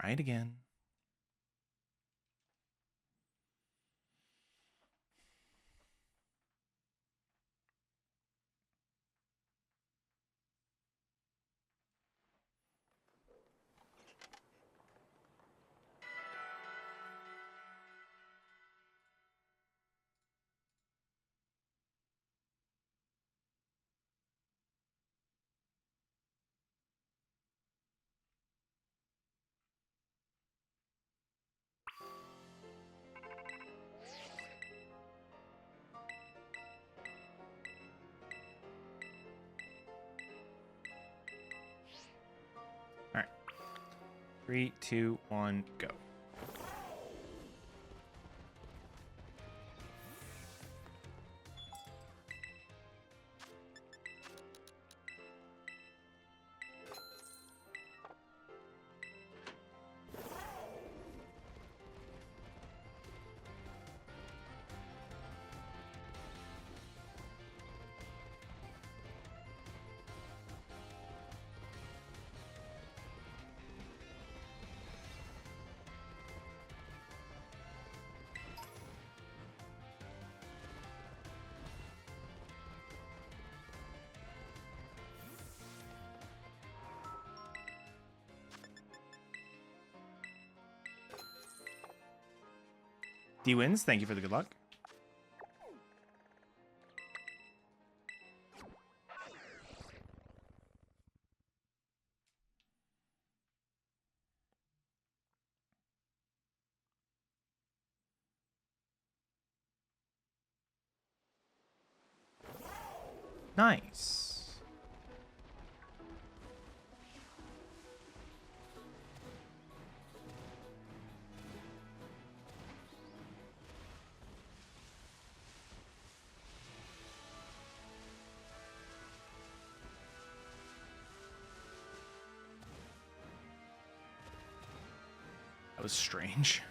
Try it again. All right. 3, 2, 1, go. D wins. Thank you for the good luck. Nice. That was strange.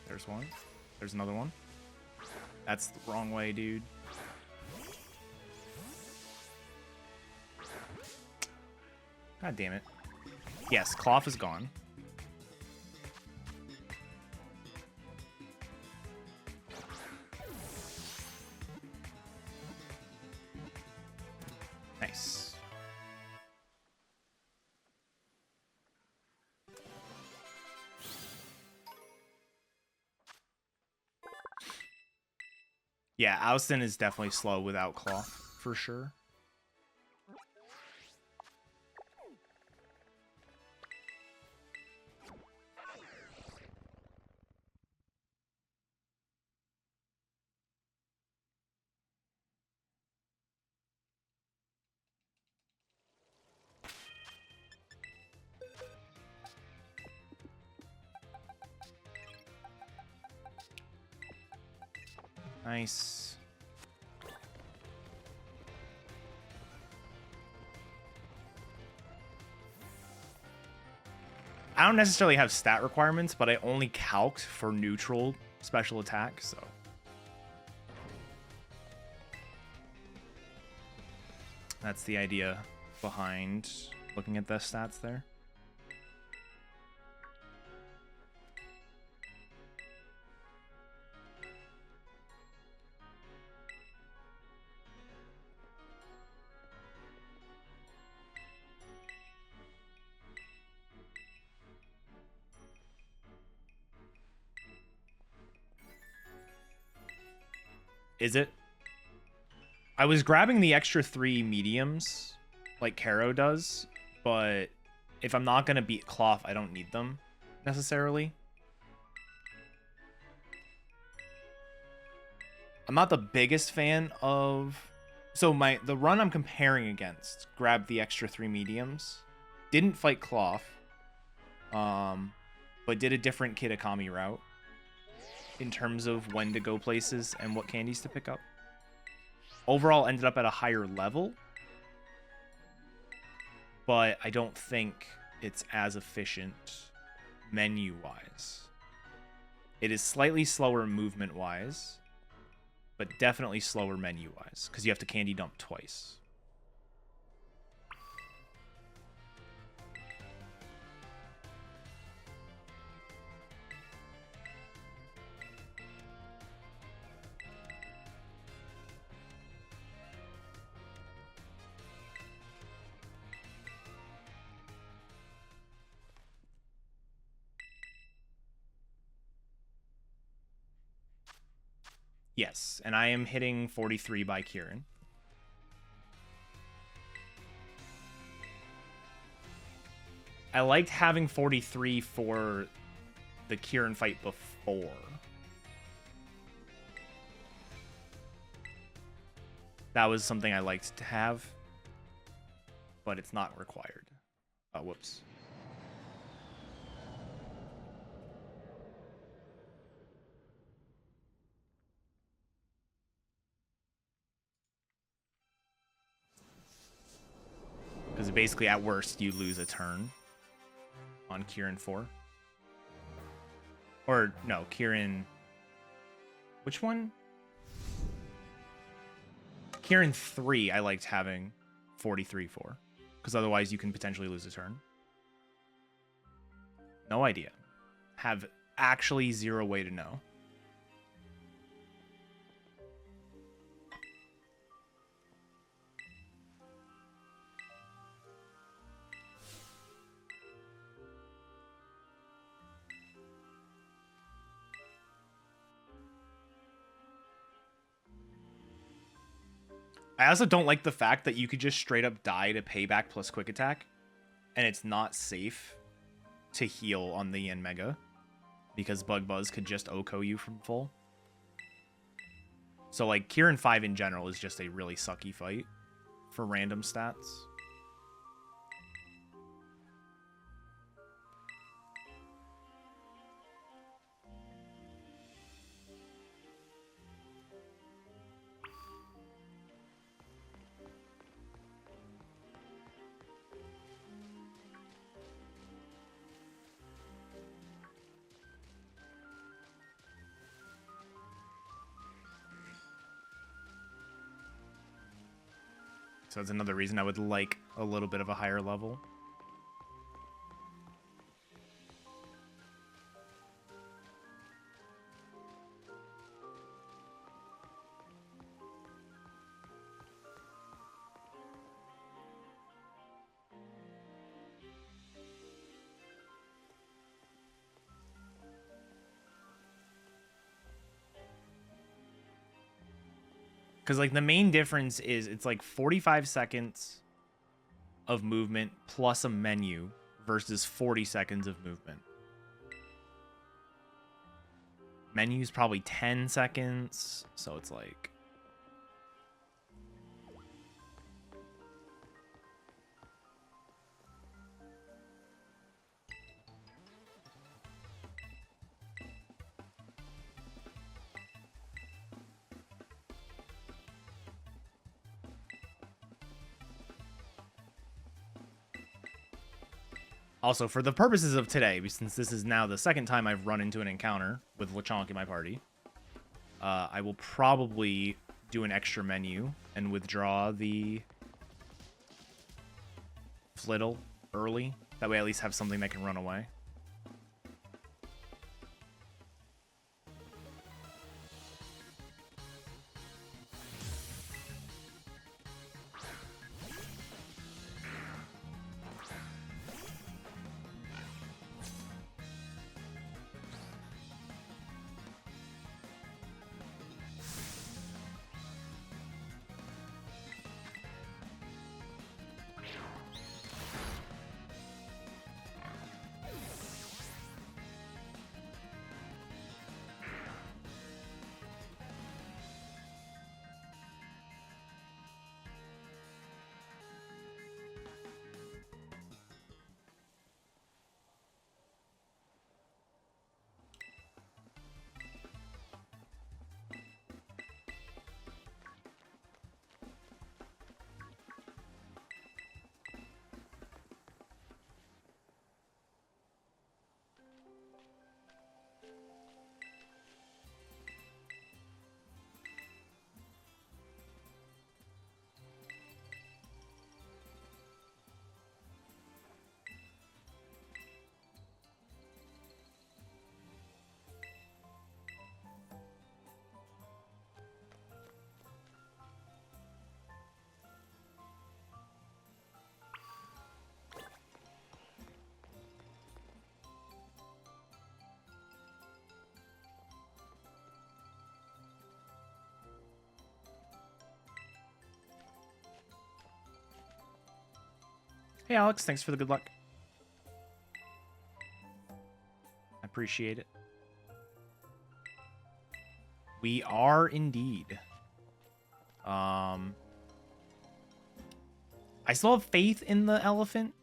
There's one. There's another one. That's the wrong way, dude. God damn it. Yes, Cloth is gone. Nice. Yeah, Oustin is definitely slow without Cloth, for sure. Nice. I don't necessarily have stat requirements, but I only calced for neutral special attack, so. That's the idea behind looking at the stats there. Is it? I was grabbing the extra 3 mediums, like Caro does, but if I'm not going to beat Cloth, I don't need them, necessarily. I'm not the biggest fan of... So the run I'm comparing against grabbed the extra 3 mediums. Didn't fight Cloth. But did a different Kitakami route in terms of when to go places and what candies to pick up. Overall ended up at a higher level. But I don't think it's as efficient menu-wise. It is slightly slower movement-wise, but definitely slower menu-wise, because you have to candy dump twice. Yes, and I am hitting 43 by Kieran. I liked having 43 for the Kieran fight before. That was something I liked to have, but it's not required. Oh, whoops. Because basically, at worst, you lose a turn on Kieran 4. Or, no, Kieran... Which one? Kieran 3, I liked having 43 for. Because otherwise, you can potentially lose a turn. No idea. Have actually zero way to know. I also don't like the fact that you could just straight up die to payback plus quick attack, and it's not safe to heal on the Yen Mega because Bug Buzz could just OHKO you from full. So like Kieran 5 in general is just a really sucky fight for random stats. So that's another reason I would like a little bit of a higher level. Because, like, the main difference is it's, like, 45 seconds of movement plus a menu versus 40 seconds of movement. Menu's probably 10 seconds, so it's, like... Also, for the purposes of today, since this is now the second time I've run into an encounter with Lechonk in my party, I will probably do an extra menu and withdraw the Flittle early. That way I at least have something that can run away. Hey, Alex. Thanks for the good luck. I appreciate it. We are indeed. I still have faith in the elephant,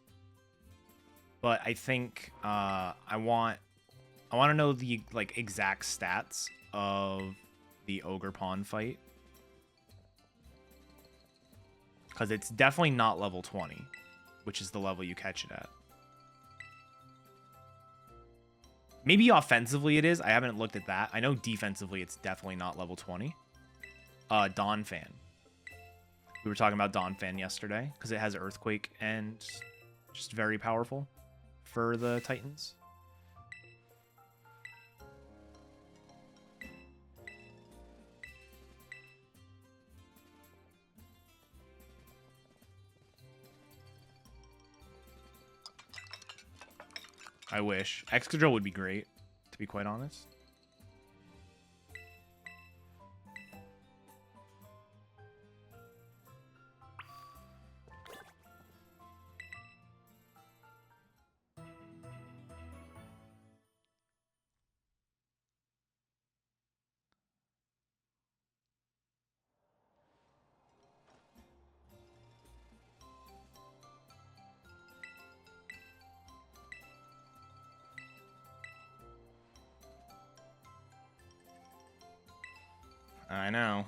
but I think I want to know the like exact stats of the ogre pawn fight, because it's definitely not level 20, which is the level you catch it at. Maybe offensively it is. I haven't looked at that. I know defensively it's definitely not level 20. Dawn Fan. We were talking about Dawn Fan yesterday because it has Earthquake and just very powerful for the Titans. I wish. Excadrill would be great, to be quite honest. I know.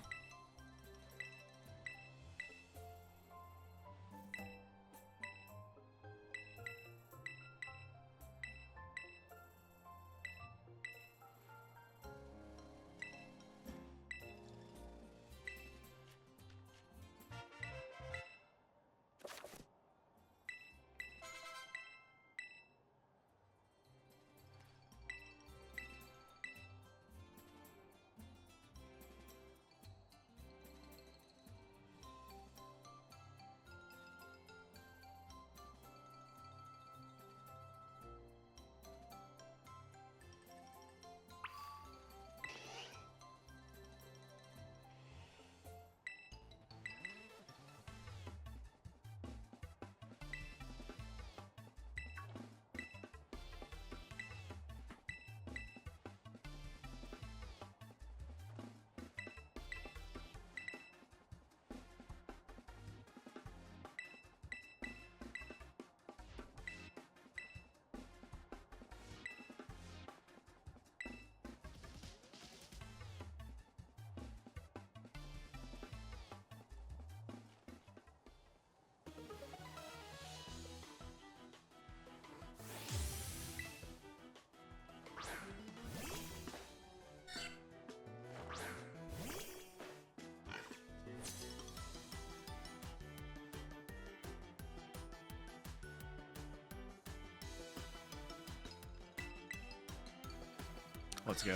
Let's go.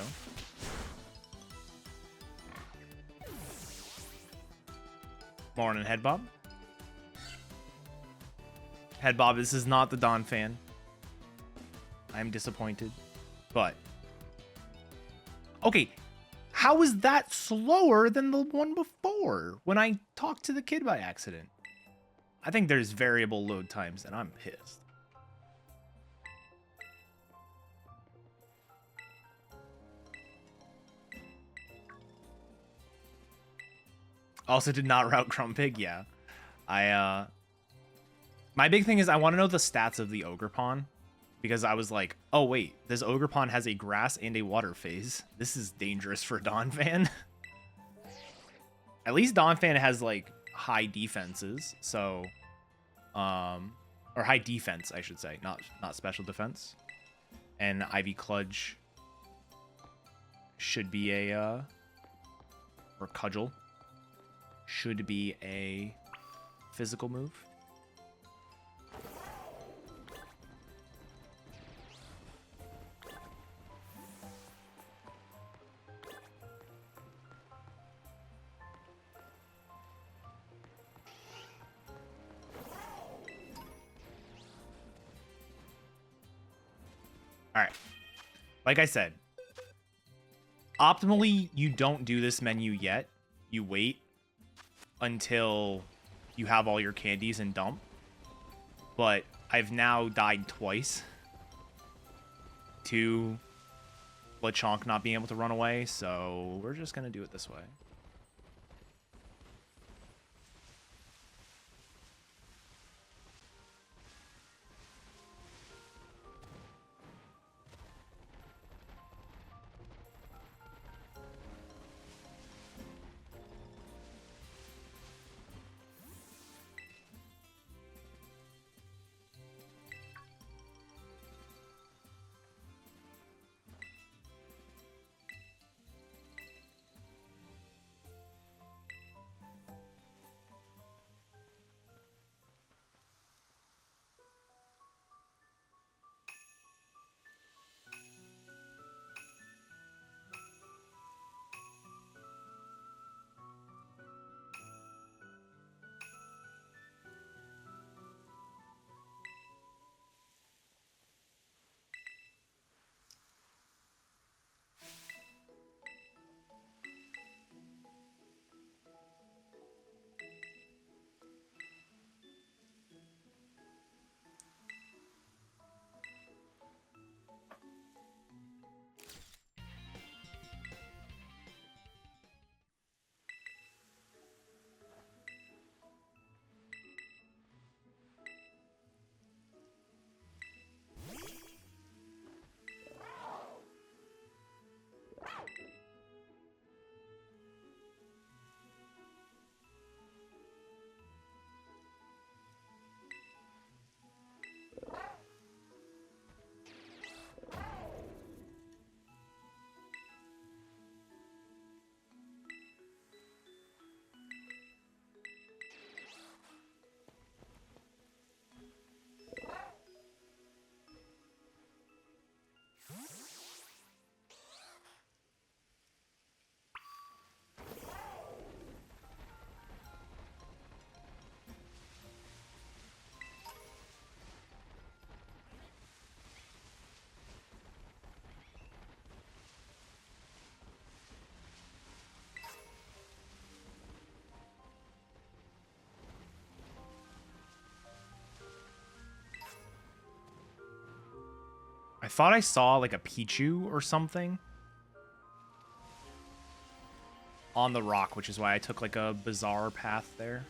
Morning, Head Bob. Head Bob, this is not the Dawn Fan. I'm disappointed. But okay, how is that slower than the one before when I talked to the kid by accident? I think there's variable load times and I'm pissed. Also did not route Grumpig, yeah. My big thing is I want to know the stats of the Ogre Pawn. Because I was like, oh wait, this Ogre Pawn has a grass and a water phase. This is dangerous for Dawn Fan. At least Dawn Fan has like high defenses, so or high defense, I should say, not special defense. And Ivy Cludge should be a or Cudgel should be a physical move. All right. Like I said, optimally, you don't do this menu yet. You wait until you have all your candies and dump. but I've now died twice to Lechonk not being able to run away, so we're just going to do it this way. I thought I saw like a Pichu or something on the rock, which is why I took like a bizarre path there.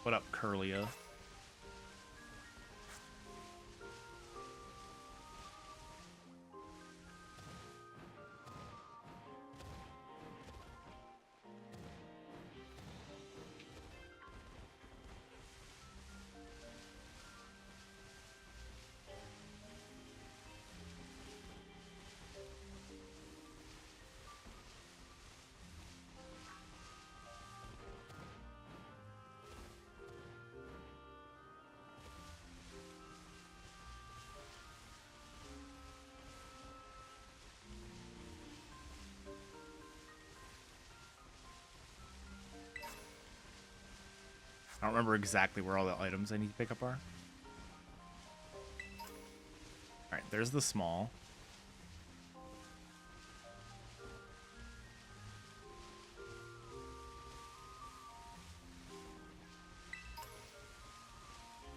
What up, Curlia? I don't remember exactly where all the items I need to pick up are. Alright, there's the small.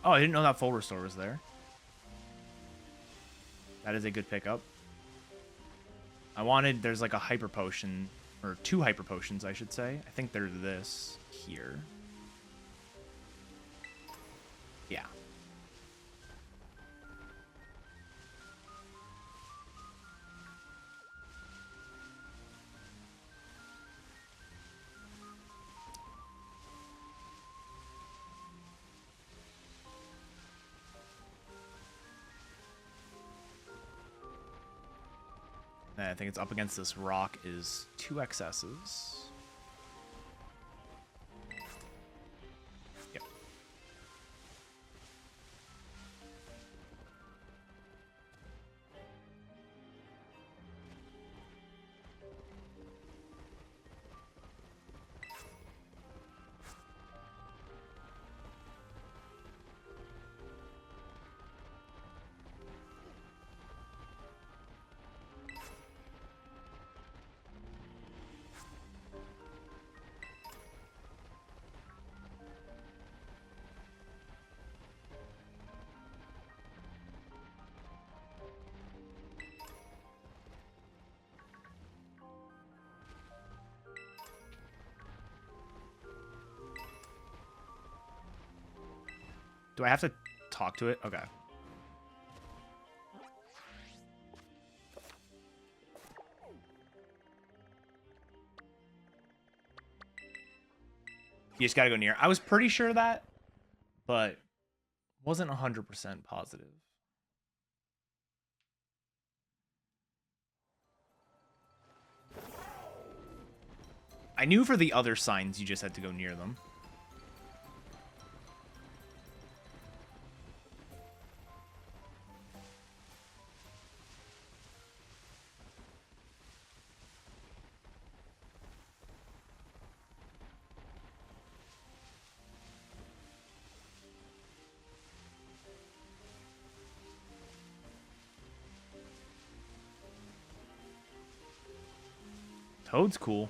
Oh, I didn't know that full restore was there. That is a good pickup. There's like a hyper potion, or 2 hyper potions, I should say. I think they're this here. Yeah. And I think it's up against this rock is 2 XSs. Yep. Do I have to talk to it? Okay. You just gotta go near. I was pretty sure of that, but wasn't 100% positive. I knew for the other signs you just had to go near them. Toad's cool.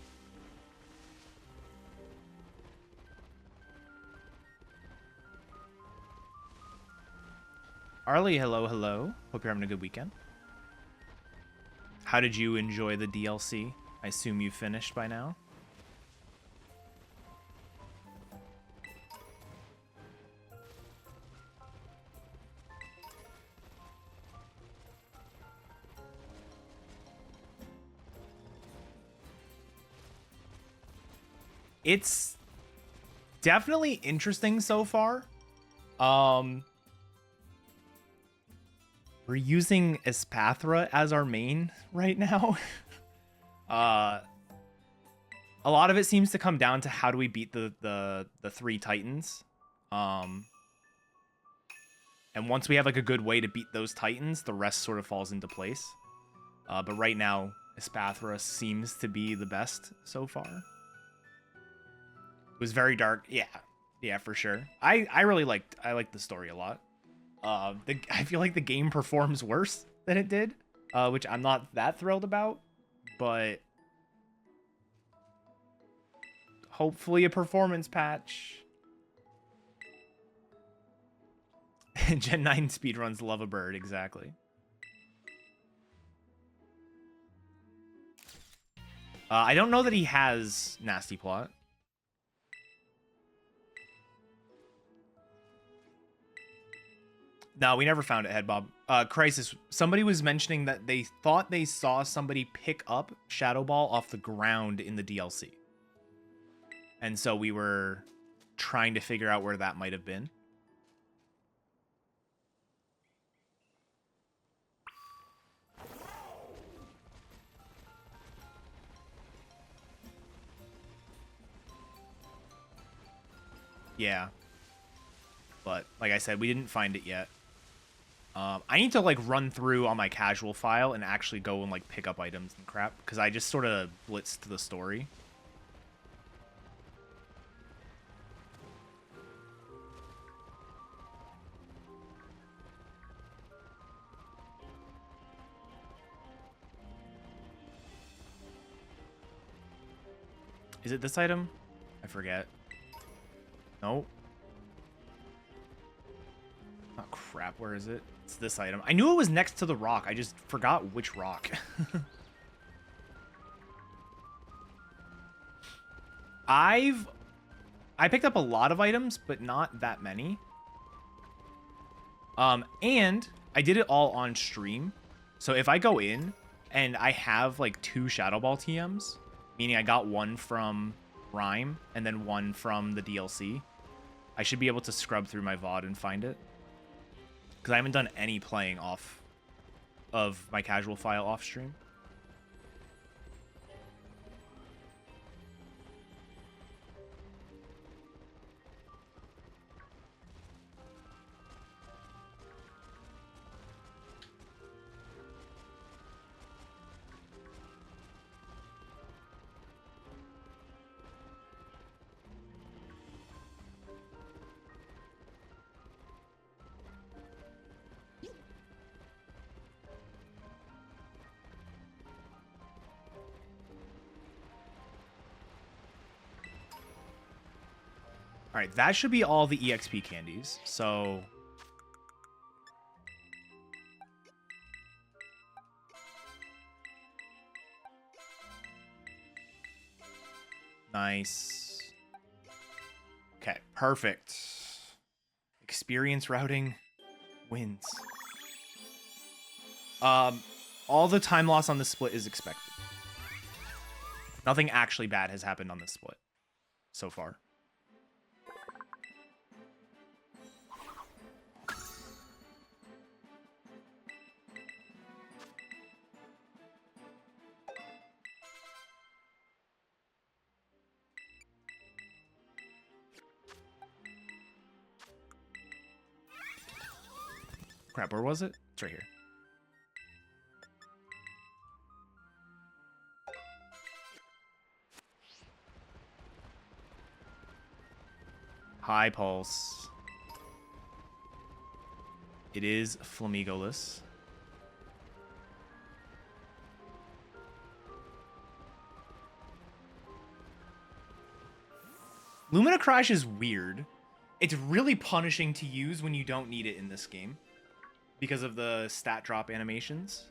Arlie, hello, hello. Hope you're having a good weekend. How did you enjoy the DLC? I assume you finished by now. It's definitely interesting so far. We're using Espathra as our main right now. A lot of it seems to come down to how do we beat the three Titans. And once we have like a good way to beat those Titans, the rest sort of falls into place. But right now, Espathra seems to be the best so far. It was very dark. Yeah, for sure. I really liked the story a lot. I feel like the game performs worse than it did, which I'm not that thrilled about, but hopefully a performance patch. Gen 9 speedruns love a bird, exactly. I don't know that he has Nasty Plot. No, we never found it, Head Bob. Crisis, somebody was mentioning that they thought they saw somebody pick up Shadow Ball off the ground in the DLC. And so we were trying to figure out where that might have been. Yeah. But, like I said, we didn't find it yet. I need to, like, run through on my casual file and actually go and, like, pick up items and crap. Because I just sort of blitzed the story. Is it this item? I forget. No. Oh, crap. Where is it? It's this item. I knew it was next to the rock. I just forgot which rock. I picked up a lot of items, but not that many. And I did it all on stream. So if I go in and I have like 2 Shadow Ball TMs, meaning I got one from Rhyme and then one from the DLC, I should be able to scrub through my VOD and find it. Because I haven't done any playing off of my casual file off stream. All right, that should be all the EXP candies. So nice. Okay, perfect. experience routing wins. All the time loss on this split is expected. Nothing actually bad has happened on this split so far. Crap, where was it? It's right here. High pulse. It is Flamigoless. Lumina Crash is weird. It's really punishing to use when you don't need it in this game because of the stat drop animations.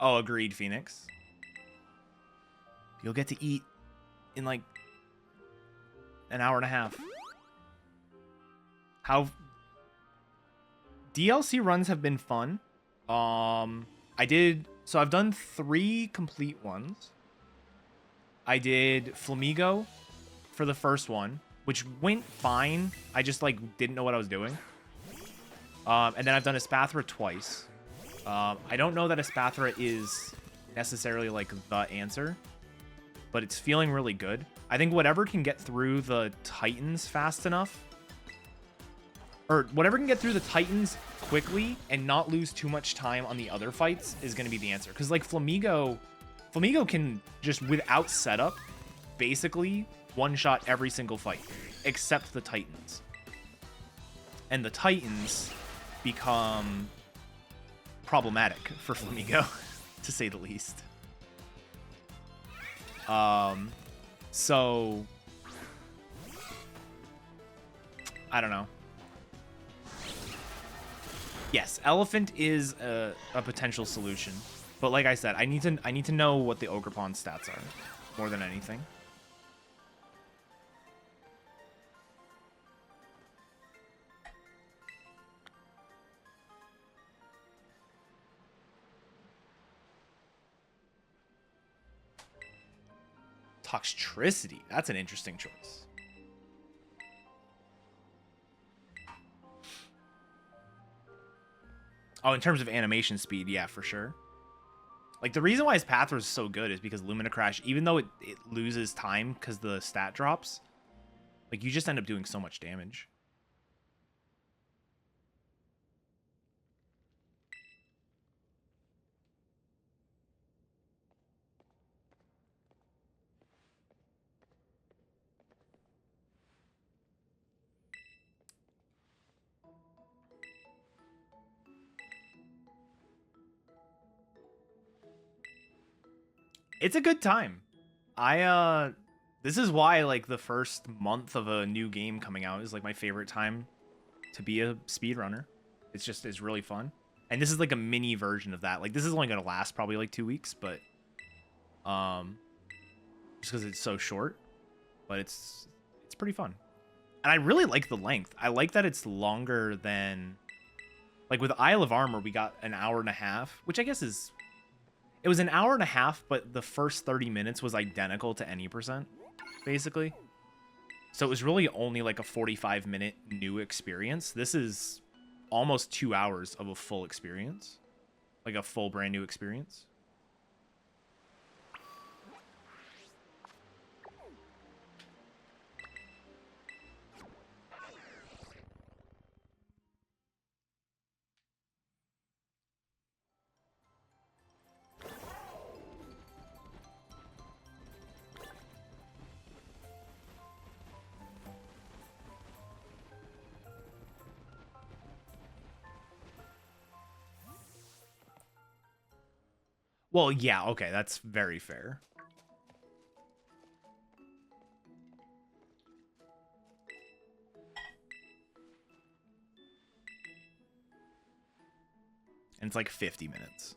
Oh, agreed, Phoenix. You'll get to eat in like an hour and a half. How DLC runs have been fun. So I've done 3 complete ones. I did Flamigo for the first one, which went fine. I just like didn't know what I was doing. And then I've done Espathra twice. I don't know that Espathra is necessarily like the answer, but it's feeling really good. I think whatever can get through the Titans fast enough, or whatever can get through the Titans quickly and not lose too much time on the other fights is going to be the answer. Because like Flamigo can just without setup basically one-shot every single fight except the Titans. And the Titans become problematic for Flamigo, to say the least. So I don't know. Yes, Elephant is a potential solution, but like I said, I need to know what the Ogerpon stats are more than anything. Toxtricity. That's an interesting choice. Oh, in terms of animation speed, yeah, for sure. Like, the reason why Espathra is so good is because Lumina Crash, even though it loses time because the stat drops, like, you just end up doing so much damage. It's a good time. This is why, like, the first month of a new game coming out is, like, my favorite time to be a speedrunner. It's really fun. And this is, like, a mini version of that. Like, this is only going to last probably, like, 2 weeks, but, just because it's so short. But it's pretty fun. And I really like the length. I like that it's longer than, like, with Isle of Armor, we got an hour and a half, which I guess is... It was an hour and a half, but the first 30 minutes was identical to any %, basically. So it was really only like a 45-minute new experience. This is almost 2 hours of a full experience. Like a full brand new experience. Well, yeah, okay, that's very fair. And it's like 50 minutes.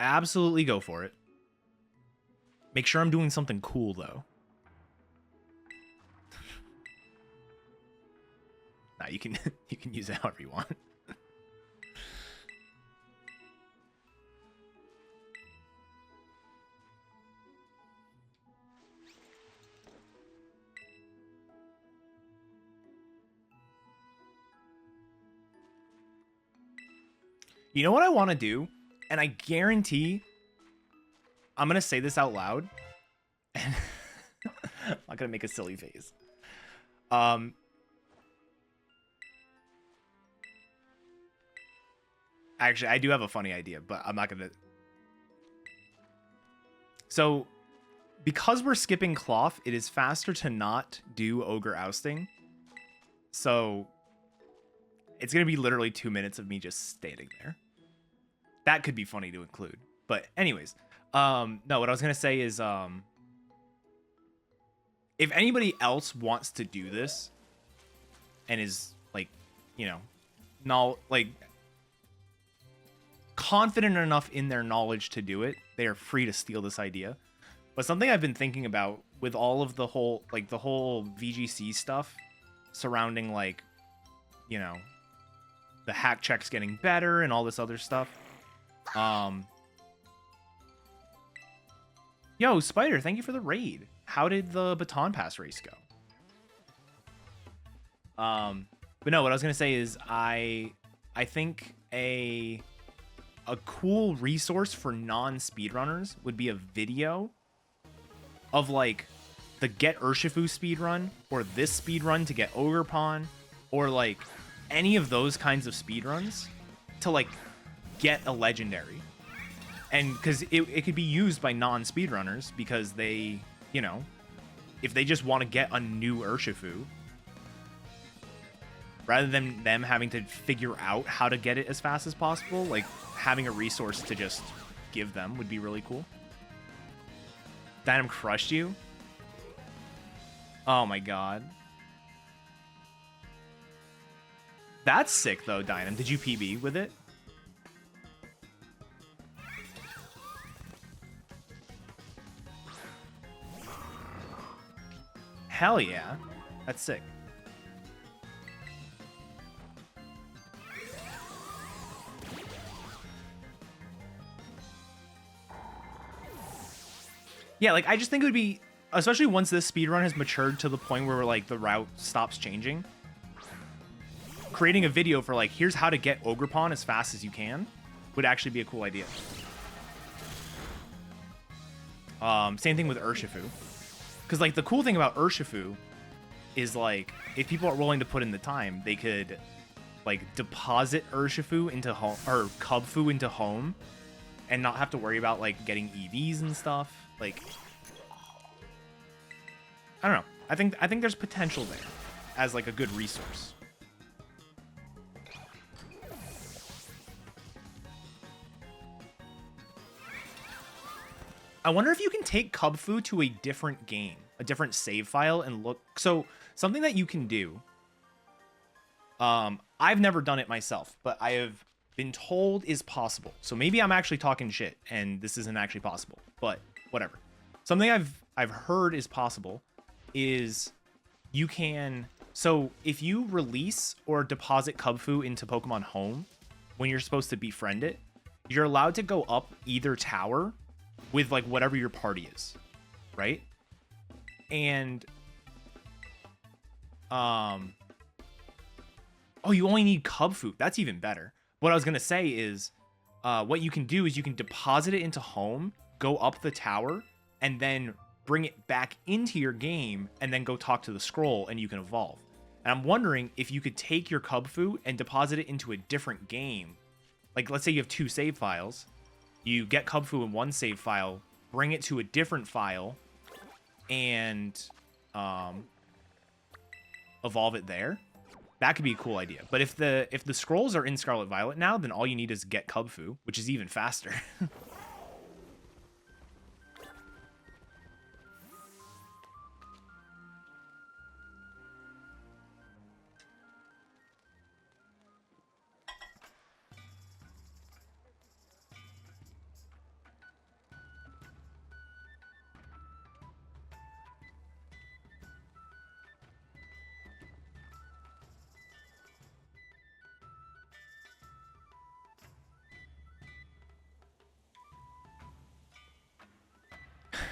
Absolutely go for it. Make sure I'm doing something cool, though. Nah, you can you can use it however you want. You know what I want to do? And I guarantee I'm going to say this out loud. And I'm not going to make a silly face. Actually, I do have a funny idea, but I'm not going to. So, because we're skipping cloth, it is faster to not do ogre ousting. So, it's going to be literally 2 minutes of me just standing there. That could be funny to include. But anyways, no, what I was going to say is, if anybody else wants to do this and is like, you know, confident enough in their knowledge to do it, they are free to steal this idea. But something I've been thinking about with all of the whole VGC stuff surrounding, like, you know, the hack checks getting better and all this other stuff. Yo, Spider, thank you for the raid. How did the baton pass race go? But no, what I was gonna say is I think a cool resource for non-speedrunners would be a video of, like, the Get Urshifu speedrun, or this speedrun to get Ogre Pawn, or, like, any of those kinds of speedruns to, like, get a legendary. And because it could be used by non-speedrunners because they, you know, if they just want to get a new Urshifu, rather than them having to figure out how to get it as fast as possible, like, having a resource to just give them would be really cool. Dynam crushed you? Oh my god. That's sick though, Dynam. Did you PB with it? Hell yeah. That's sick. Yeah, like, I just think it would be, especially once this speedrun has matured to the point where, like, the route stops changing, creating a video for, like, here's how to get Ogre Pawn as fast as you can would actually be a cool idea. Same thing with Urshifu. Because, like, the cool thing about Urshifu is, like, if people are willing to put in the time, they could, like, deposit Urshifu into home, or Cubfu into home, and not have to worry about, like, getting EVs and stuff. Like, I don't know. I think there's potential there as, like, a good resource. I wonder if you can take Cubfu to a different game, a different save file, and look. So something that you can do. I've never done it myself, but I have been told is possible. So maybe I'm actually talking shit, and this isn't actually possible. But whatever. Something I've heard is possible is you can. So if you release or deposit Cubfu into Pokemon Home when you're supposed to befriend it, you're allowed to go up either tower with, like, whatever your party is, right? And oh, you only need Cubfu. That's even better. What I was gonna say is, what you can do is you can deposit it into Home, go up the tower, and then bring it back into your game, and then go talk to the scroll, and you can evolve. And I'm wondering if you could take your Cubfu and deposit it into a different game. Like, let's say you have 2 save files. You get Cubfu in one save file, bring it to a different file, and evolve it there. That could be a cool idea. But if the scrolls are in Scarlet Violet now, then all you need is get Cubfu, which is even faster.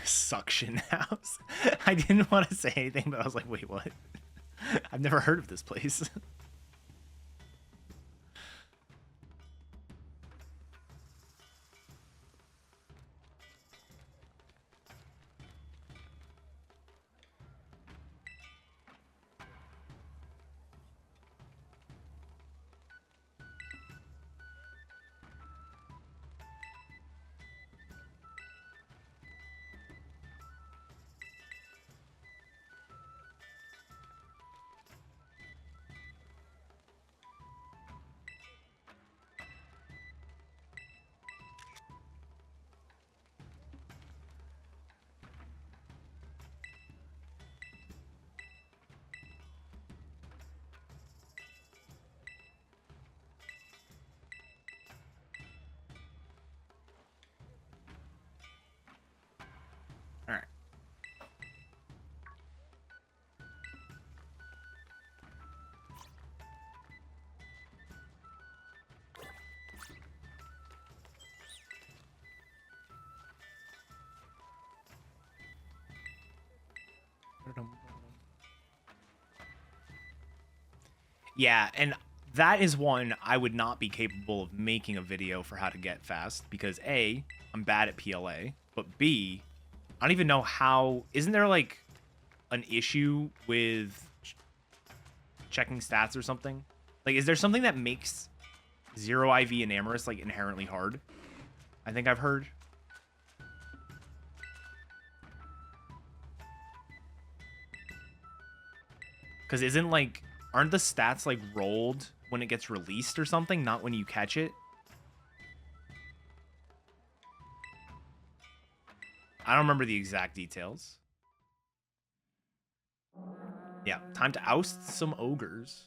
Suction house. I didn't want to say anything, but I was like, wait, what? I've never heard of this place. All right. Yeah, and that is one I would not be capable of making a video for how to get fast because A, I'm bad at PLA, but B, I don't even know how. Isn't there like an issue with checking stats or something? Like, is there something that makes 0 IV and Amorous like inherently hard? I think I've heard. Because isn't like, aren't the stats like rolled when it gets released or something, not when you catch it? I don't remember the exact details. Yeah, time to oust some ogres.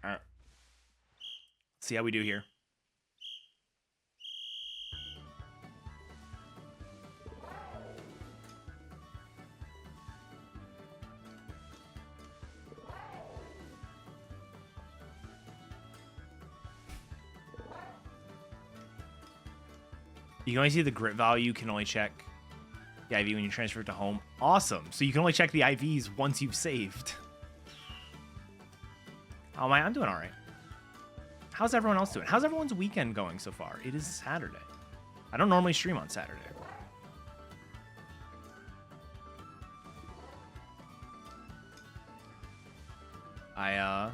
All right. Let's see how we do here. You can only see the grit value. You can only check the IV when you transfer it to home. Awesome. So you can only check the IVs once you've saved. Oh, I'm doing all right. How's everyone else doing? How's everyone's weekend going so far? It is Saturday. I don't normally stream on Saturday. I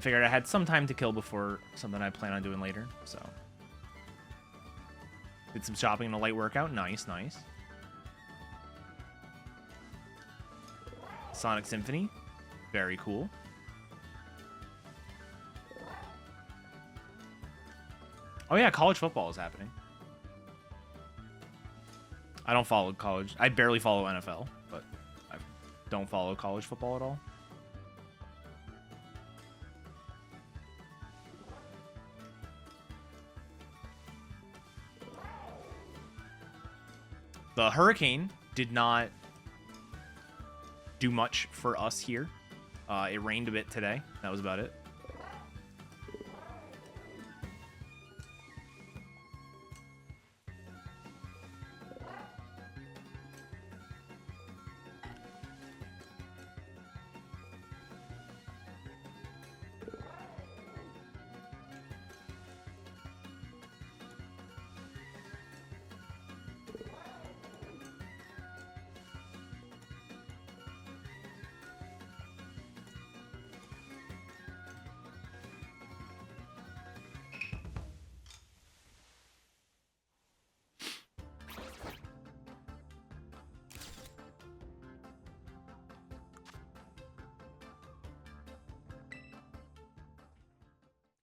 figured I had some time to kill before something I plan on doing later, so. Did some shopping and a light workout. Nice, nice. Sonic Symphony. Very cool. Oh yeah, college football is happening. I don't follow college. I barely follow NFL, but I don't follow college football at all. The hurricane did not do much for us here. It rained a bit today. That was about it.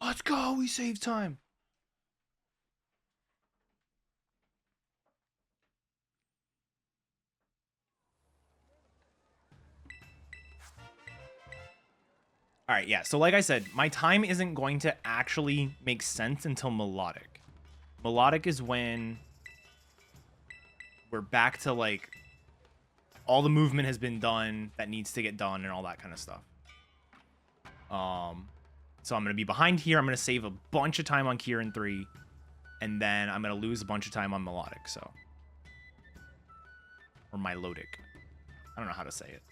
Let's go. We saved time. All right, yeah. So like I said, my time isn't going to actually make sense until melodic. Melodic is when we're back to like all the movement has been done that needs to get done and all that kind of stuff. So I'm gonna be behind here. I'm gonna save a bunch of time on Kieran 3, and then I'm gonna lose a bunch of time on Melodic. So, or Melodic. I don't know how to say it.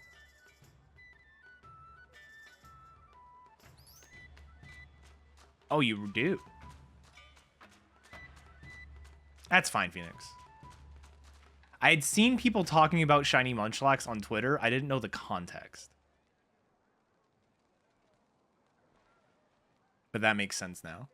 Oh, you do. That's fine, Phoenix. I had seen people talking about Shiny Munchlax on Twitter. I didn't know the context. But that makes sense now.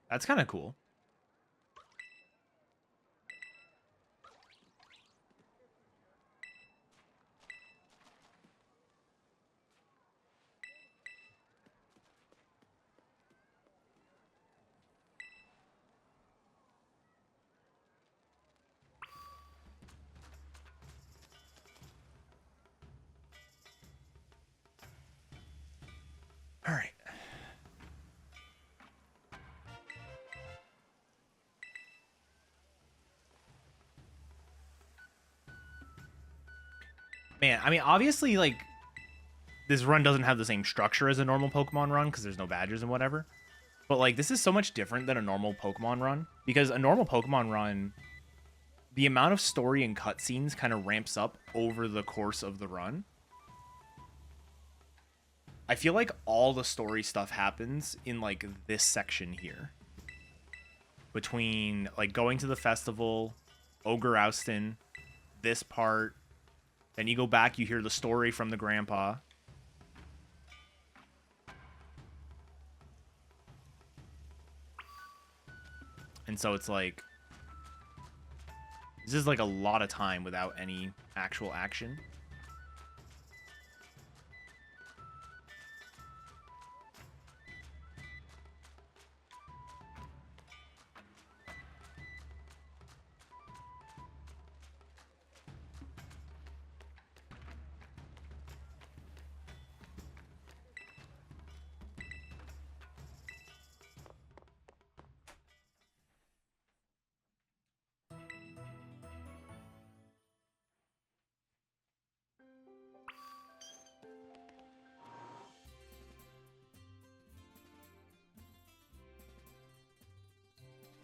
That's kind of cool. All right. Man, I mean, obviously, like, this run doesn't have the same structure as a normal Pokemon run because there's no badges and whatever. But, like, this is so much different than a normal Pokemon run. Because a normal Pokemon run, the amount of story and cutscenes kind of ramps up over the course of the run. I feel like all the story stuff happens in, like, this section here. Between, like, going to the festival, Ogre Oustin, this part. Then you go back, you hear the story from the grandpa. And so it's like, this is like a lot of time without any actual action.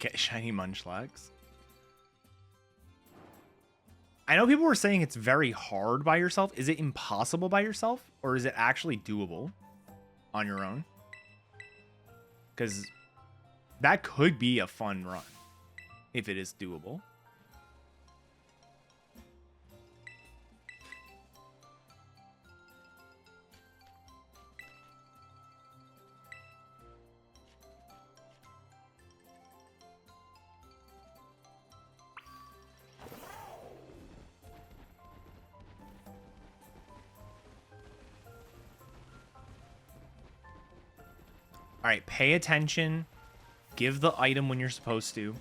Get shiny Munchlax. I know people were saying it's very hard by yourself. Is it impossible by yourself? Or is it actually doable on your own? Because that could be a fun run if it is doable. All right, pay attention. Give the item when you're supposed to.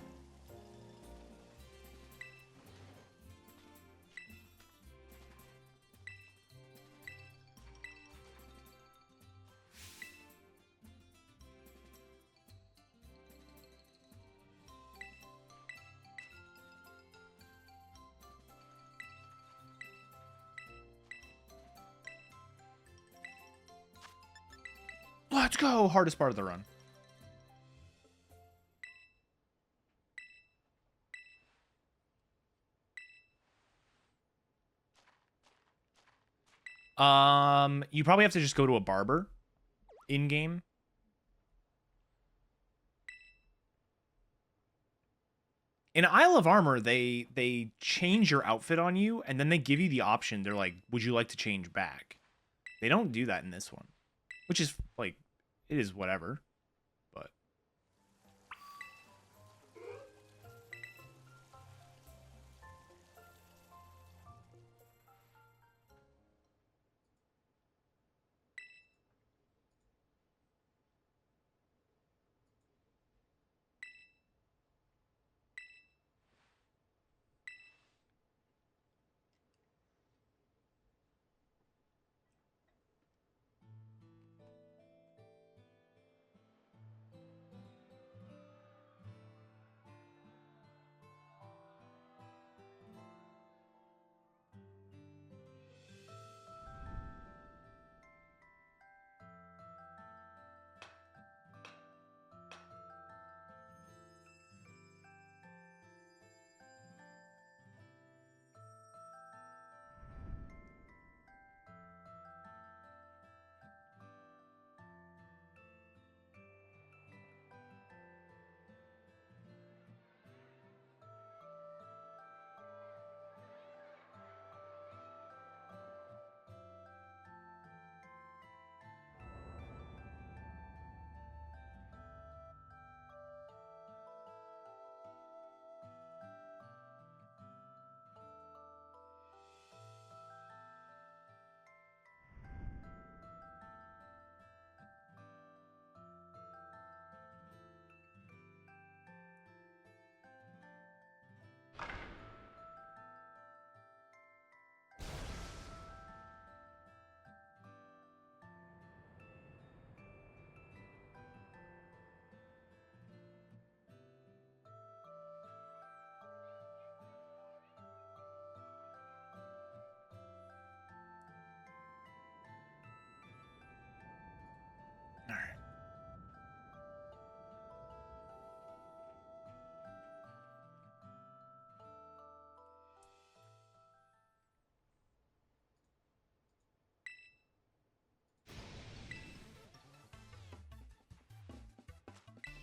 Let's go! Hardest part of the run. You probably have to just go to a barber in-game. In Isle of Armor, they change your outfit on you, and then they give you the option. They're like, would you like to change back? They don't do that in this one. Which is, like, it is whatever. But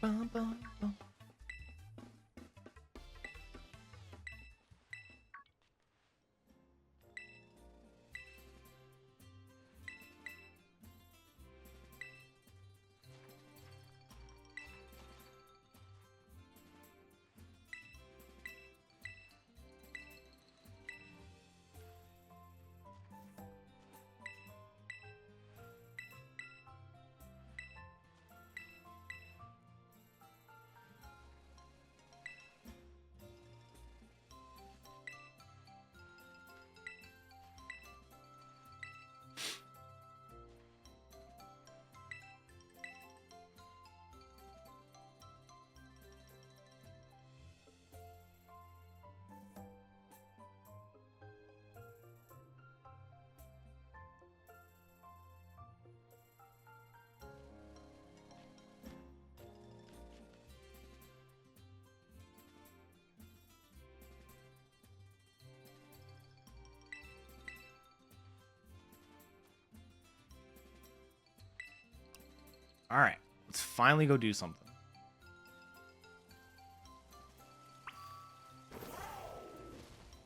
Bum, bum, bum. All right, let's finally go do something.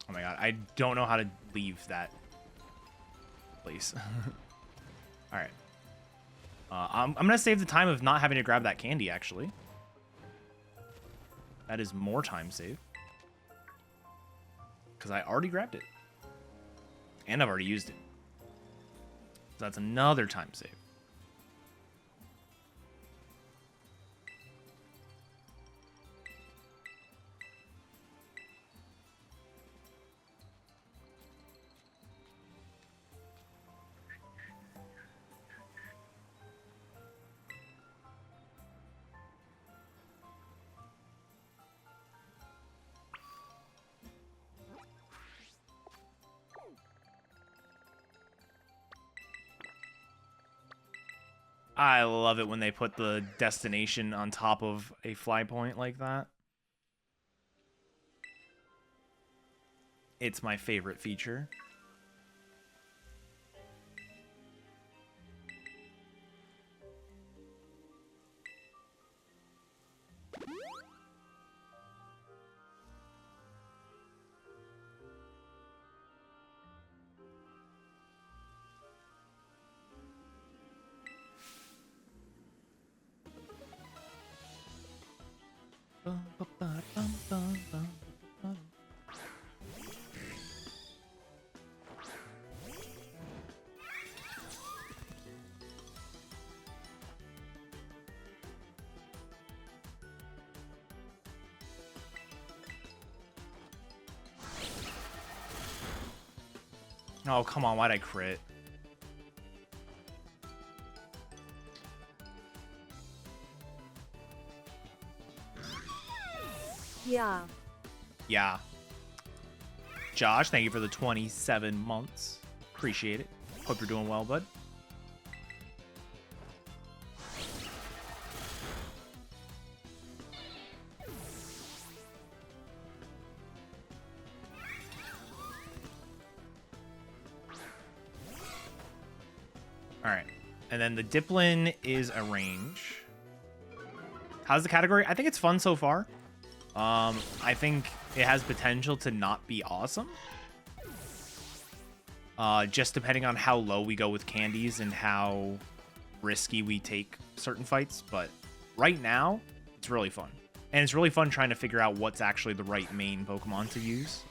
Oh my god, I don't know how to leave that place. All right. I'm gonna save the time of not having to grab that candy, actually. That is more time saved. Because I already grabbed it. And I've already used it. So that's another time save. I love it when they put the destination on top of a fly point like that. It's my favorite feature. Oh, come on, why'd I crit? Yeah. Yeah. Josh, thank you for the 27 months. Appreciate it. Hope you're doing well, bud. Alright. And then the Diplin is a range. How's the category? I think it's fun so far. I think it has potential to not be awesome. Just depending on how low we go with candies and how risky we take certain fights. But right now, it's really fun. And it's really fun trying to figure out what's actually the right main Pokemon to use.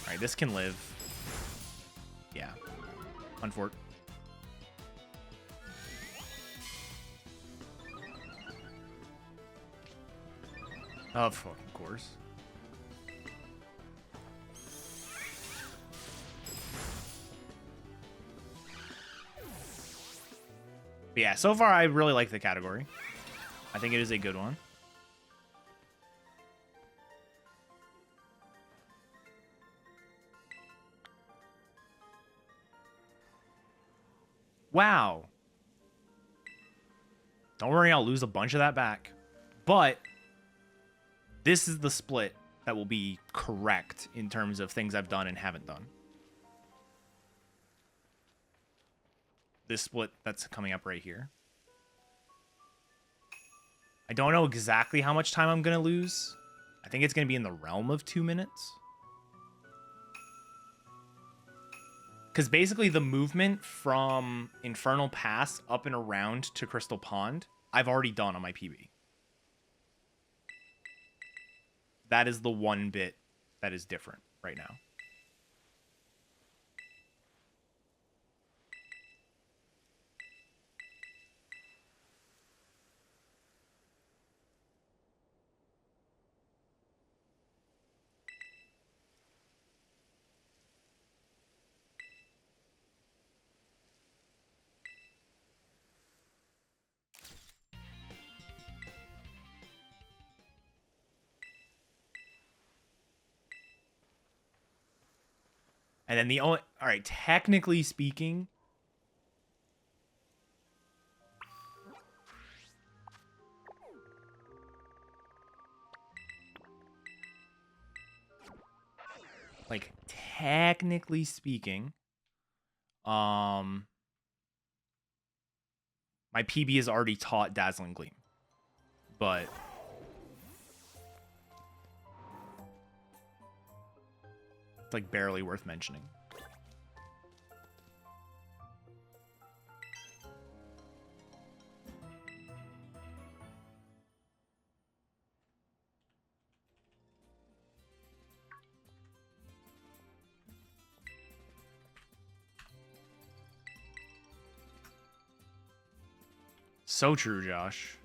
Alright, this can live. Yeah. Unfort. Of fucking course. But yeah, so far I really like the category. I think it is a good one. Wow. Don't worry, I'll lose a bunch of that back. But this is the split that will be correct in terms of things I've done and haven't done. this split that's coming up right here. I don't know exactly how much time I'm going to lose. I think it's going to be in the realm of 2 minutes. Because basically the movement from Infernal Pass up and around to Crystal Pond, I've already done on my PB. That is the one bit that is different right now. And then the only... All right, technically speaking... Like, technically speaking... My PB has already taught Dazzling Gleam. But... it's like barely worth mentioning. So true, Josh.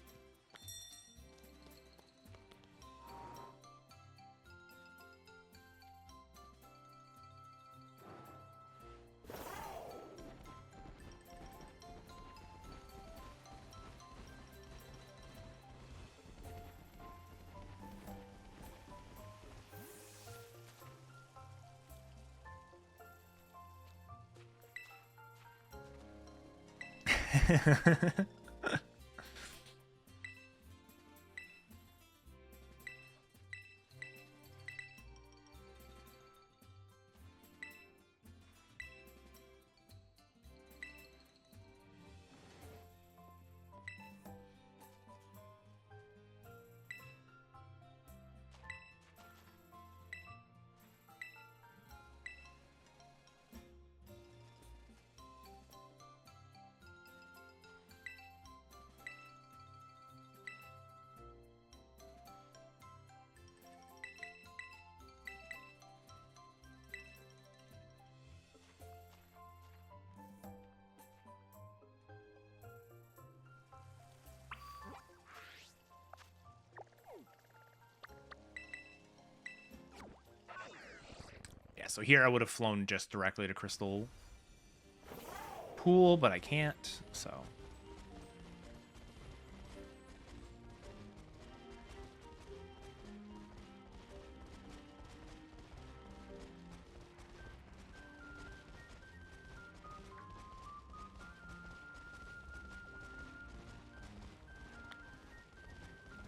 So here I would have flown just directly to Crystal Pool, but I can't, so...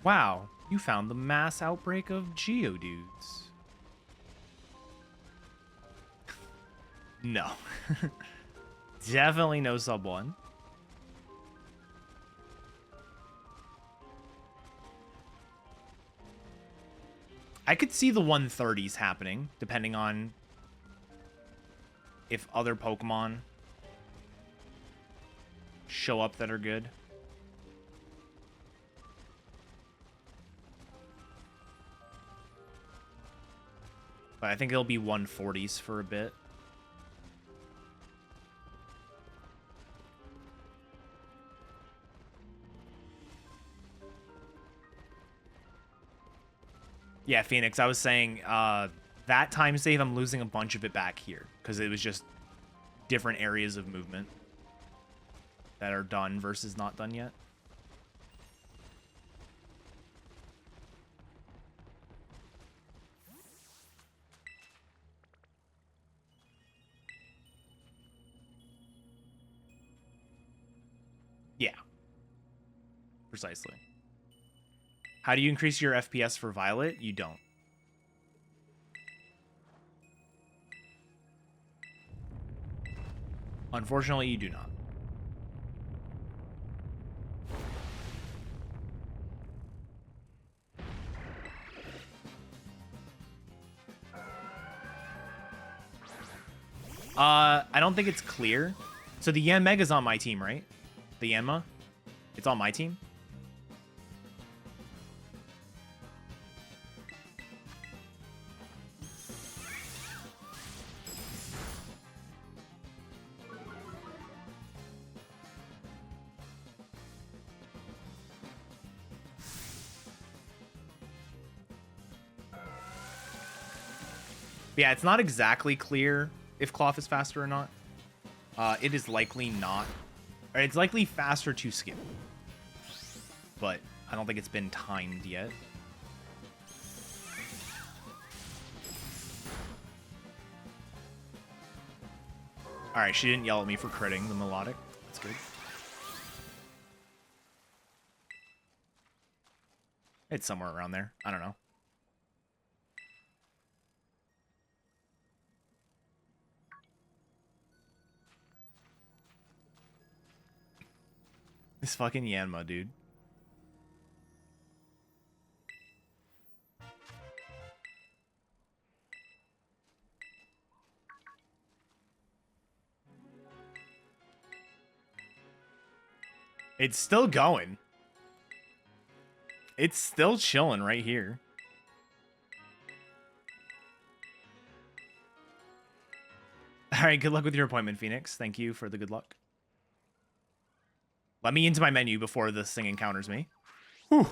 Wow, you found the mass outbreak of Geodudes. No. Definitely no sub 1. I could see the 130s happening, depending on if other Pokemon show up that are good. But I think it'll be 140s for a bit. Yeah, Phoenix, I was saying that time save, I'm losing a bunch of it back here because it was just different areas of movement that are done versus not done yet. Yeah, precisely. How do you increase your FPS for Violet? You don't. Unfortunately, you do not. I don't think it's clear. So the Yan Mega's on my team, right? The Yanma? It's on my team? Yeah, it's not exactly clear if Cloth is faster or not. It is likely not. Or it's likely faster to skip. But I don't think it's been timed yet. Alright, she didn't yell at me for critting the melodic. That's good. It's somewhere around there. I don't know. This fucking Yanma, dude. It's still going. It's still chilling right here. All right, good luck with your appointment, Phoenix. Thank you for the good luck. Let me into my menu before this thing encounters me. Whew.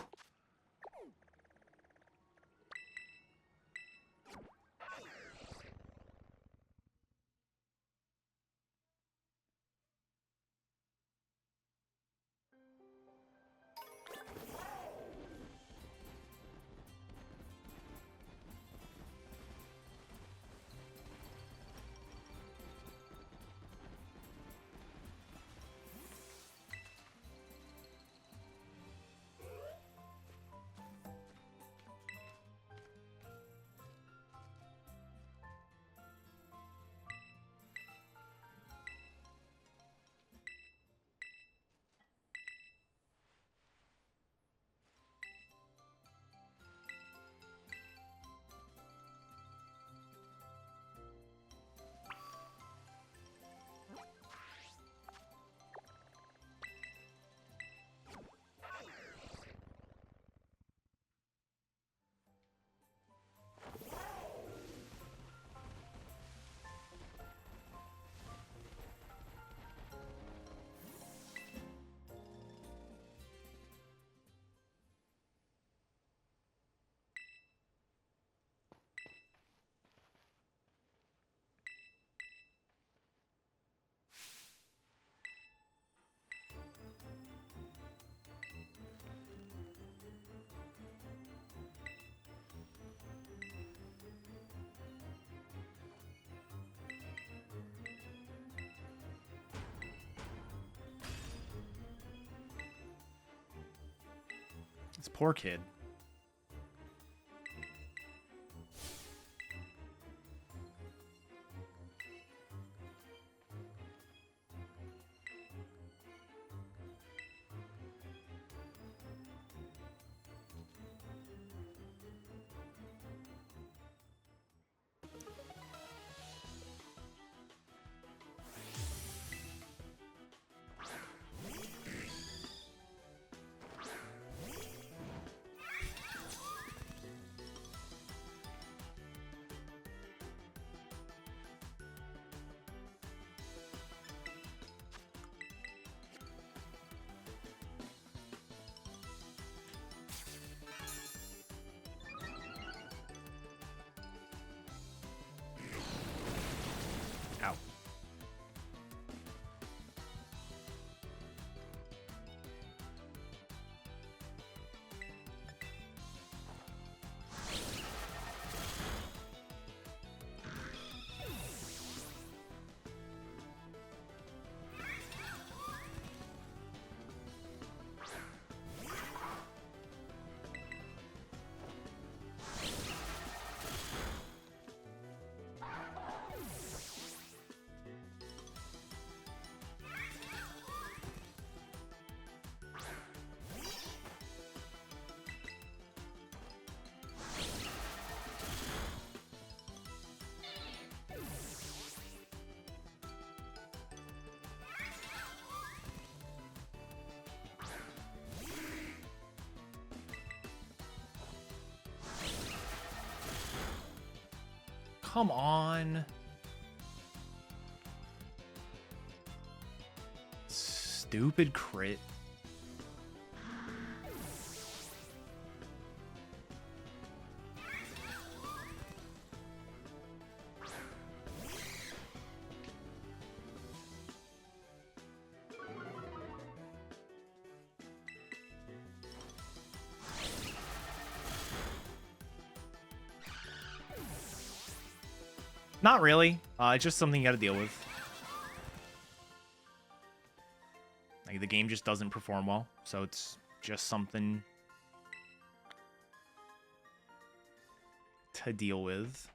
This poor kid. Come on. Stupid crit. Not really. It's just something you gotta deal with. Like, the game just doesn't perform well, so it's just something to deal with.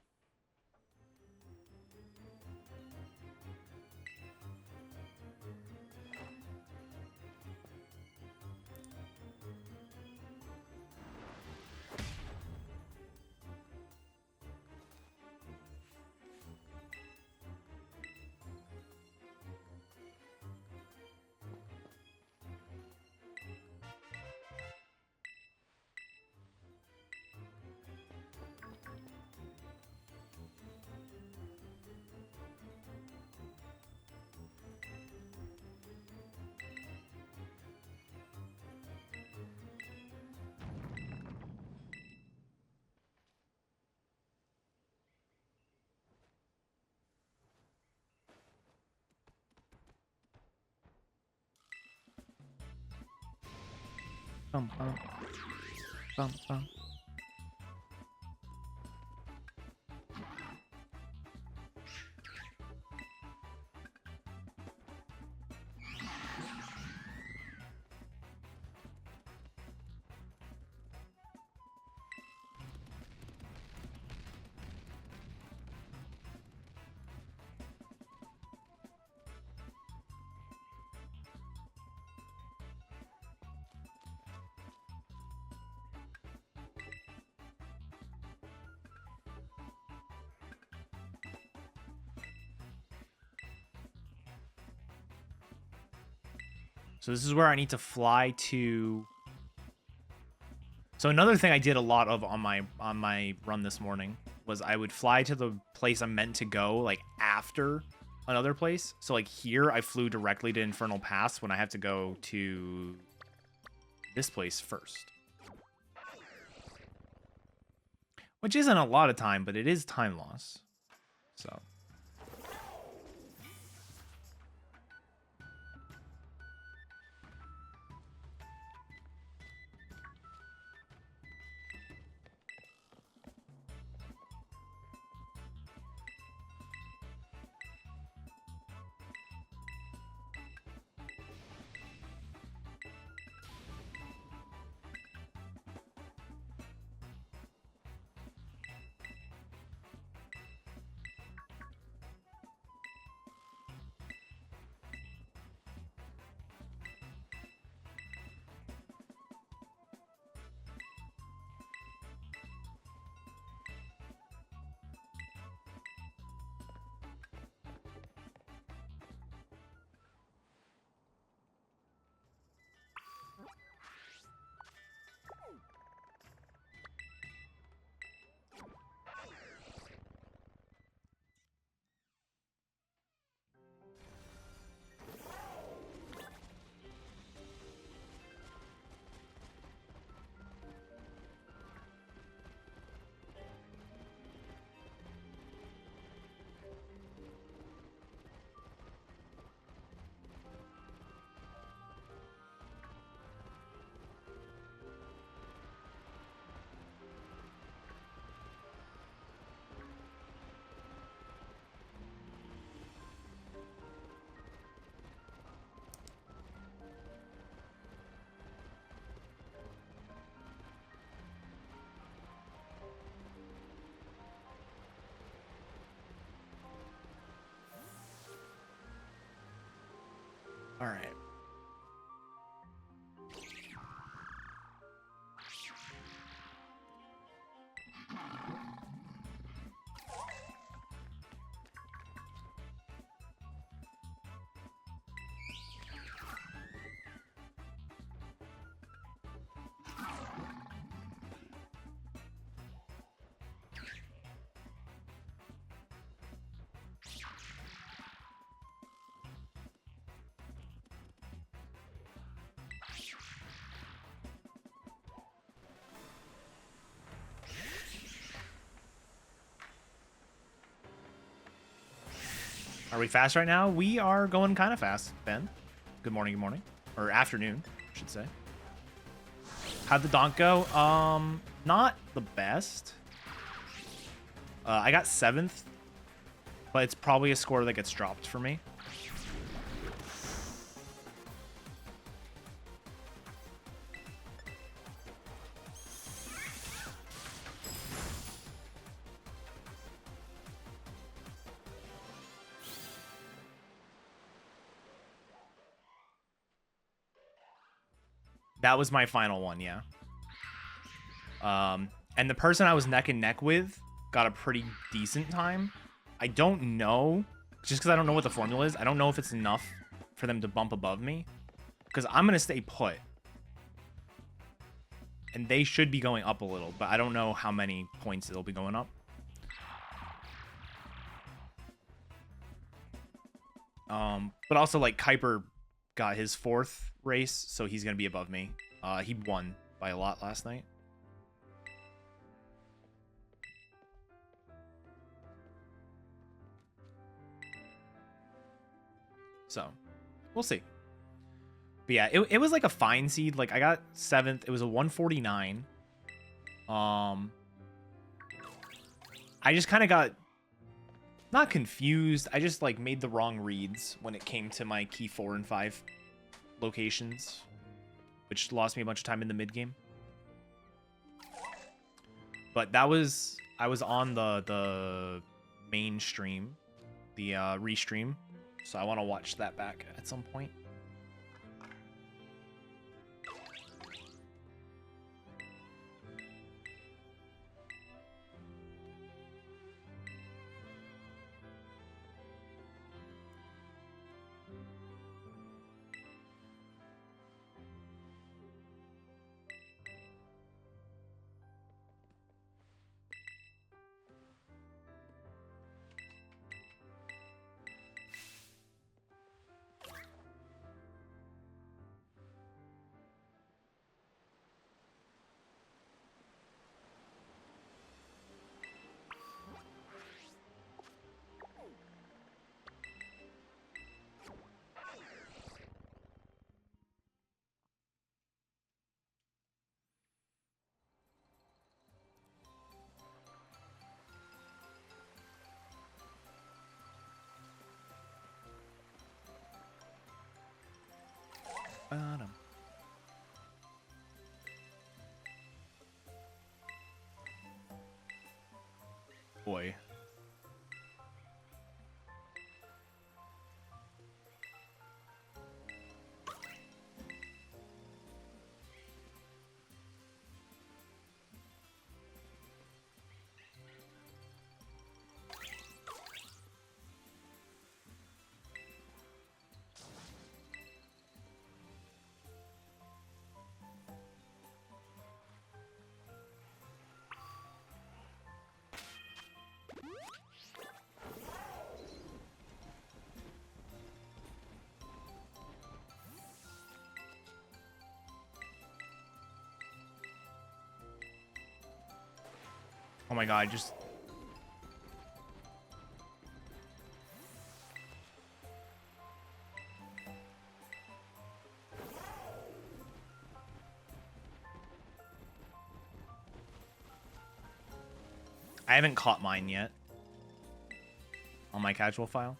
Bum, bum. Bum, bum. So this is where I need to fly to. So another thing I did a lot of on my run this morning was I would fly to the place I'm meant to go like after another place. So like here I flew directly to Infernal Pass when I have to go to this place first. Which isn't a lot of time, but it is time loss. So all right. Are we fast right now? We are going kind of fast, Ben. Good morning, or afternoon, I should say. How'd the donk go? Not the best. I got 7th, but it's probably a score that gets dropped for me. That was my final one, yeah. And the person I was neck and neck with got a pretty decent time. I don't know, just because I don't know what the formula is. I don't know if it's enough for them to bump above me, because I'm going to stay put. And they should be going up a little, but I don't know how many points it'll be going up. But also, like, Kuiper got his 4th race, so he's going to be above me. He won by a lot last night. So, we'll see. But yeah, it was like a fine seed. Like, I got 7th. It was a 149. I just kind of got... not confused. I just, like, made the wrong reads when it came to my key 4 and 5 locations, which lost me a bunch of time in the mid game. But that was... I was on the main stream, the restream, so I want to watch that back at some point. Boy. Oh my god, just... I haven't caught mine yet on my casual file.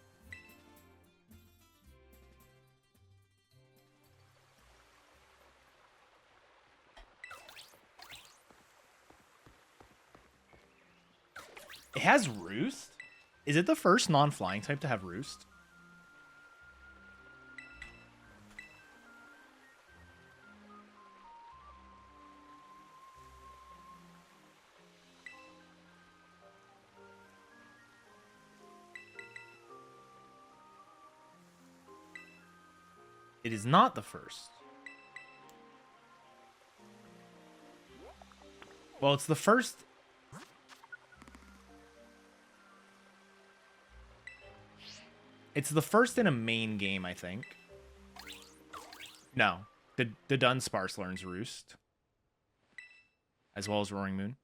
It has Roost? Is it the first non-flying type to have Roost? It is not the first. Well, it's the first... It's the first in a main game, I think. No. The Dunsparce learns Roost. As well as Roaring Moon.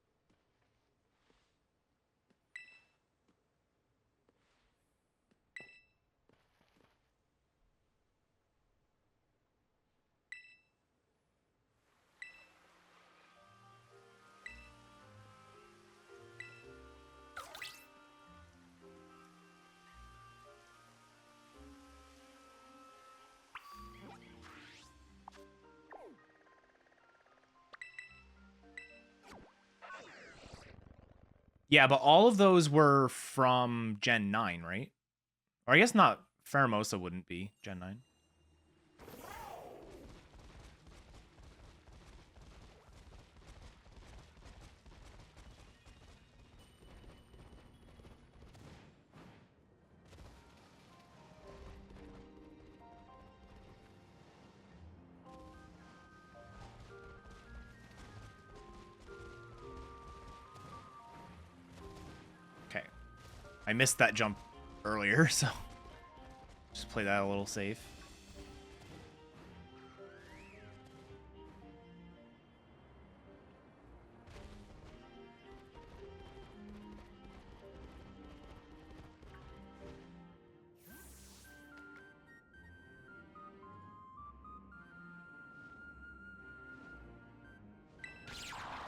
Yeah, but all of those were from Gen 9, right? Or I guess not. Pheromosa wouldn't be Gen 9. Okay. I missed that jump earlier, so just play that a little safe.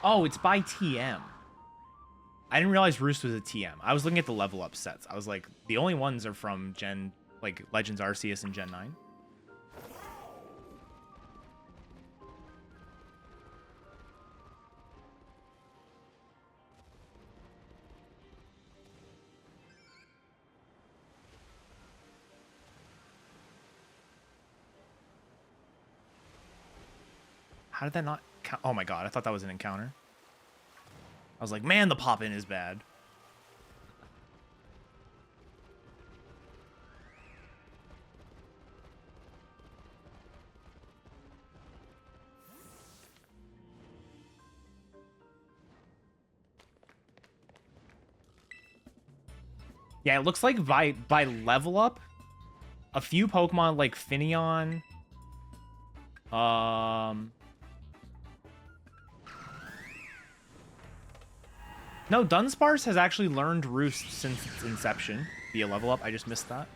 Oh, it's by TM. I didn't realize Roost was a TM. I was looking at the level up sets. I was like, the only ones are from Gen, like, Legends Arceus and Gen 9. How did that not count? Oh my god, I thought that was an encounter. I was like, man, the pop-in is bad. Yeah, it looks like by level up, a few Pokemon like Finneon, no, Dunsparce has actually learned Roost since its inception via level up. I just missed that.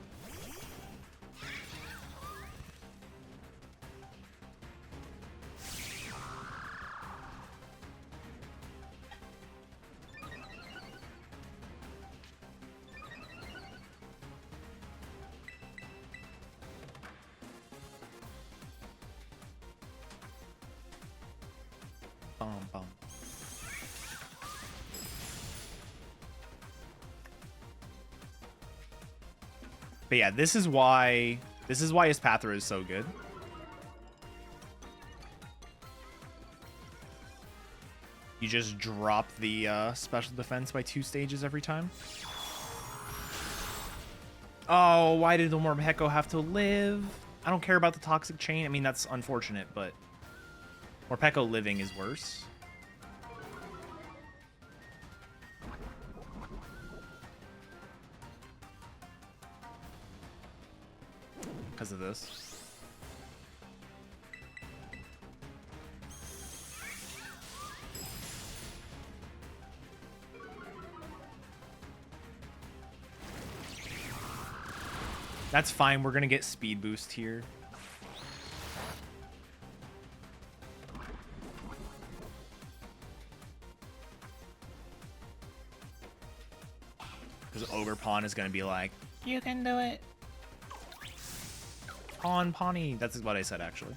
Bum, bum. But yeah, this is why Espathra is so good. You just drop the special defense by 2 stages every time. Oh, why did the Morpeko have to live? I don't care about the toxic chain. I mean, that's unfortunate, but Morpeko living is worse. Because of this. That's fine. We're going to get speed boost here. Because Ogre Pawn is going to be like, you can do it. Pawnee. That's what I said, actually.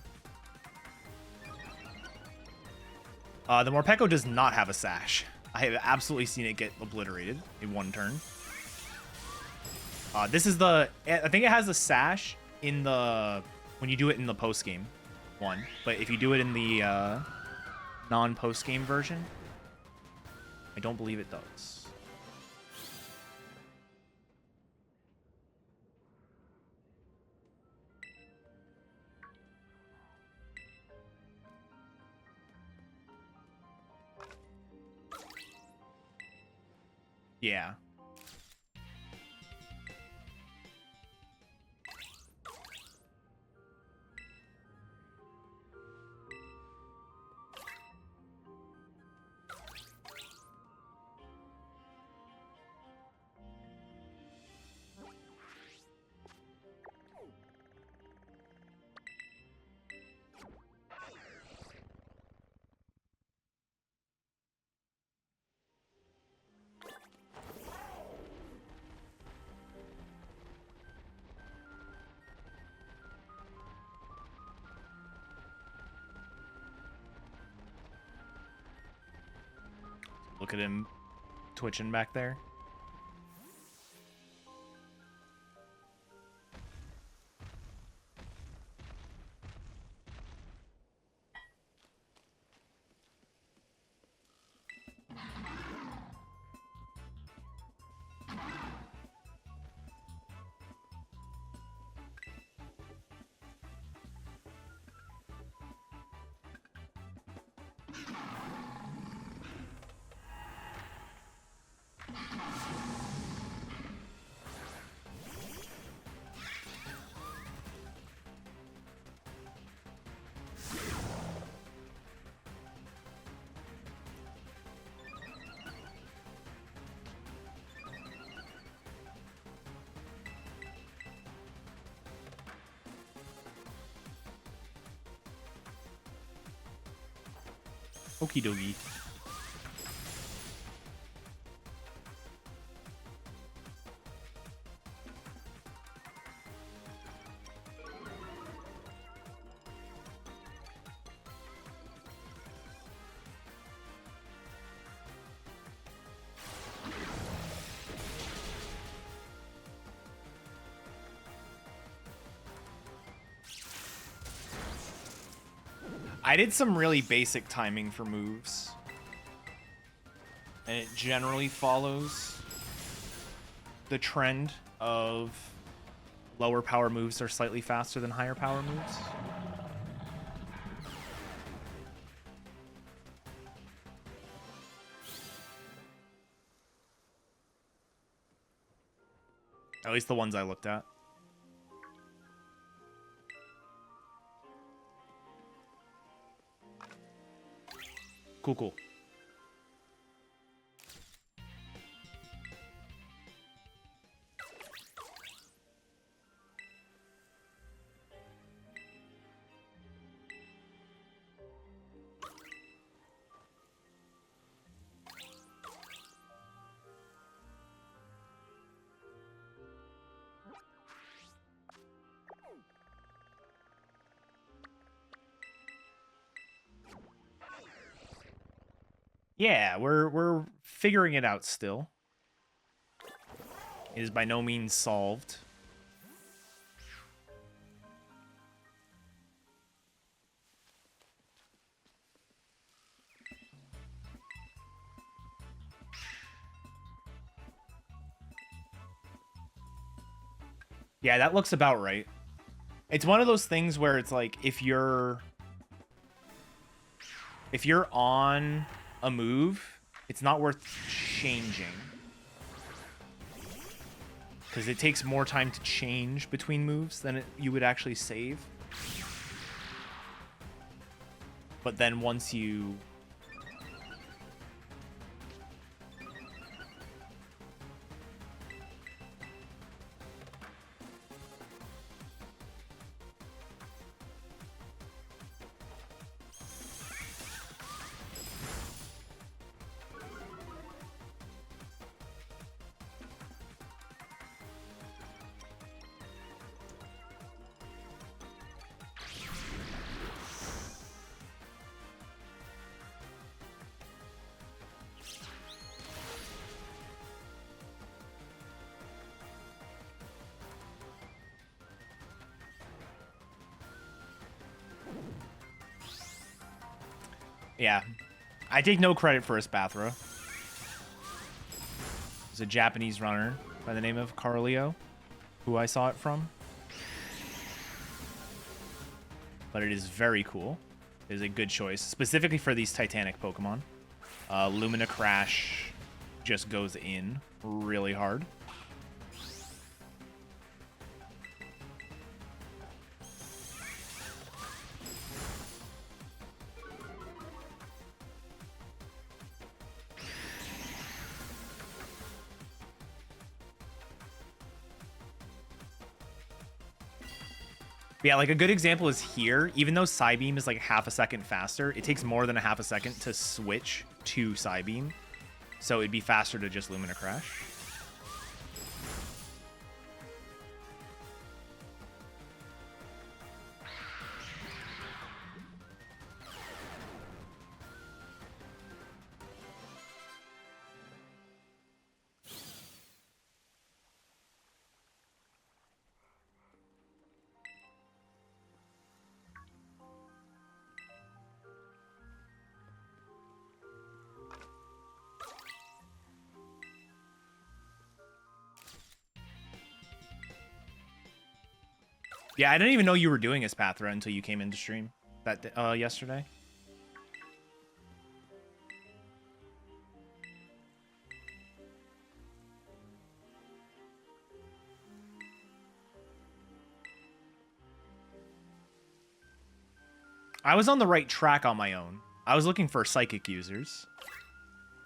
The Morpeko does not have a sash. I have absolutely seen it get obliterated in 1 turn. This is the... I think it has a sash in the... when you do it in the post-game one. But if you do it in the non-post-game version, I don't believe it does. Yeah. Look at him twitching back there. Okie dokie. I did some really basic timing for moves. And it generally follows the trend of lower power moves are slightly faster than higher power moves. At least the ones I looked at. Cool, cool. Yeah, we're figuring it out still. It is by no means solved. Yeah, that looks about right. It's one of those things where it's like if you're on a move, it's not worth changing. Because it takes more time to change between moves than you would actually save. But then once you... Yeah. I take no credit for Espathra. It's a Japanese runner by the name of Carlio, who I saw it from. But it is very cool. It is a good choice, specifically for these Titanic Pokemon. Lumina Crash just goes in really hard. Yeah, like a good example is here. Even though Psybeam is like half a second faster, it takes more than a half a second to switch to Psybeam. So it'd be faster to just Lumina Crash. Yeah, I didn't even know you were doing Espathra until you came into stream that yesterday. I was on the right track on my own. I was looking for psychic users.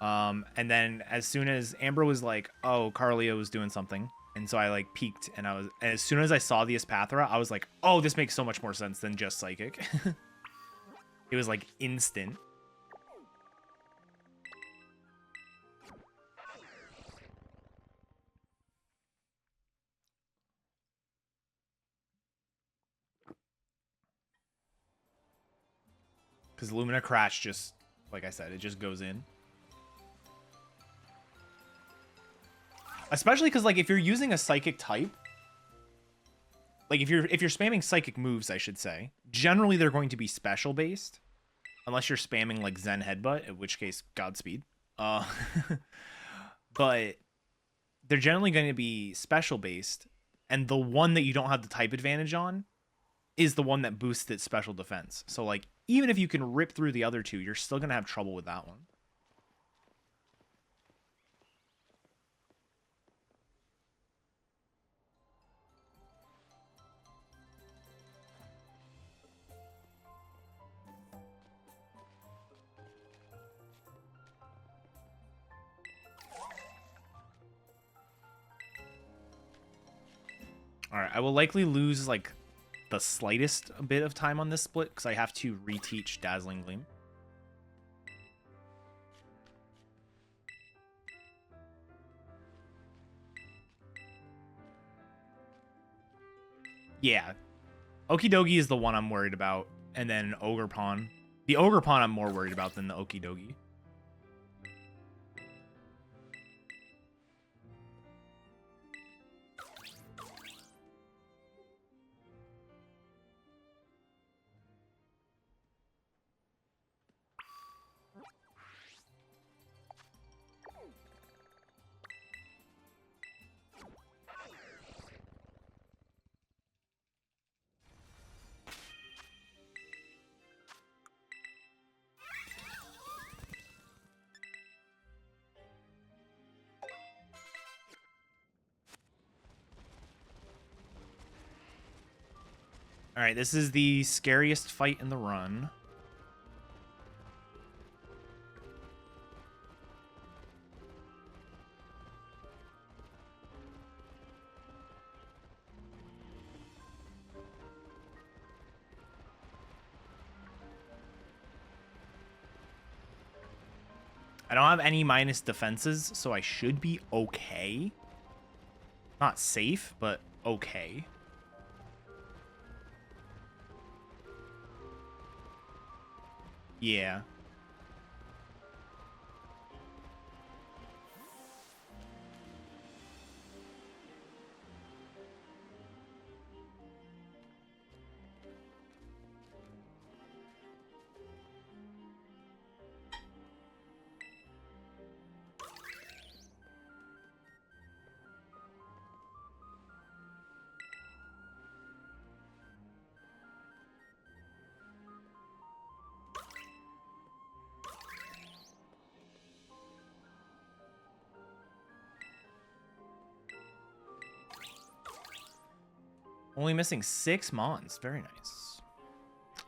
And then as soon as Amber was like, "Oh, Carlia was doing something," and so I like peeked, and as soon as I saw the Espathra, I was like, "Oh, this makes so much more sense than just psychic." It was like instant. Because Lumina Crash just, like I said, it just goes in. Especially because, like, if you're using a psychic type, like if you're spamming psychic moves, I should say, generally they're going to be special based, unless you're spamming like Zen Headbutt, in which case Godspeed. Uh, but they're generally going to be special based, and the one that you don't have the type advantage on is the one that boosts its special defense. So like even if you can rip through the other two, you're still going to have trouble with that one. All right, I will likely lose like the slightest bit of time on this split because I have to reteach Dazzling Gleam. Yeah, Okidogi is the one I'm worried about, and then Ogre Pawn. The Ogre Pawn I'm more worried about than the Okidogi. All right, this is the scariest fight in the run. I don't have any minus defenses, so I should be okay. Not safe, but okay. Yeah. Only missing 6 Mons. Very nice.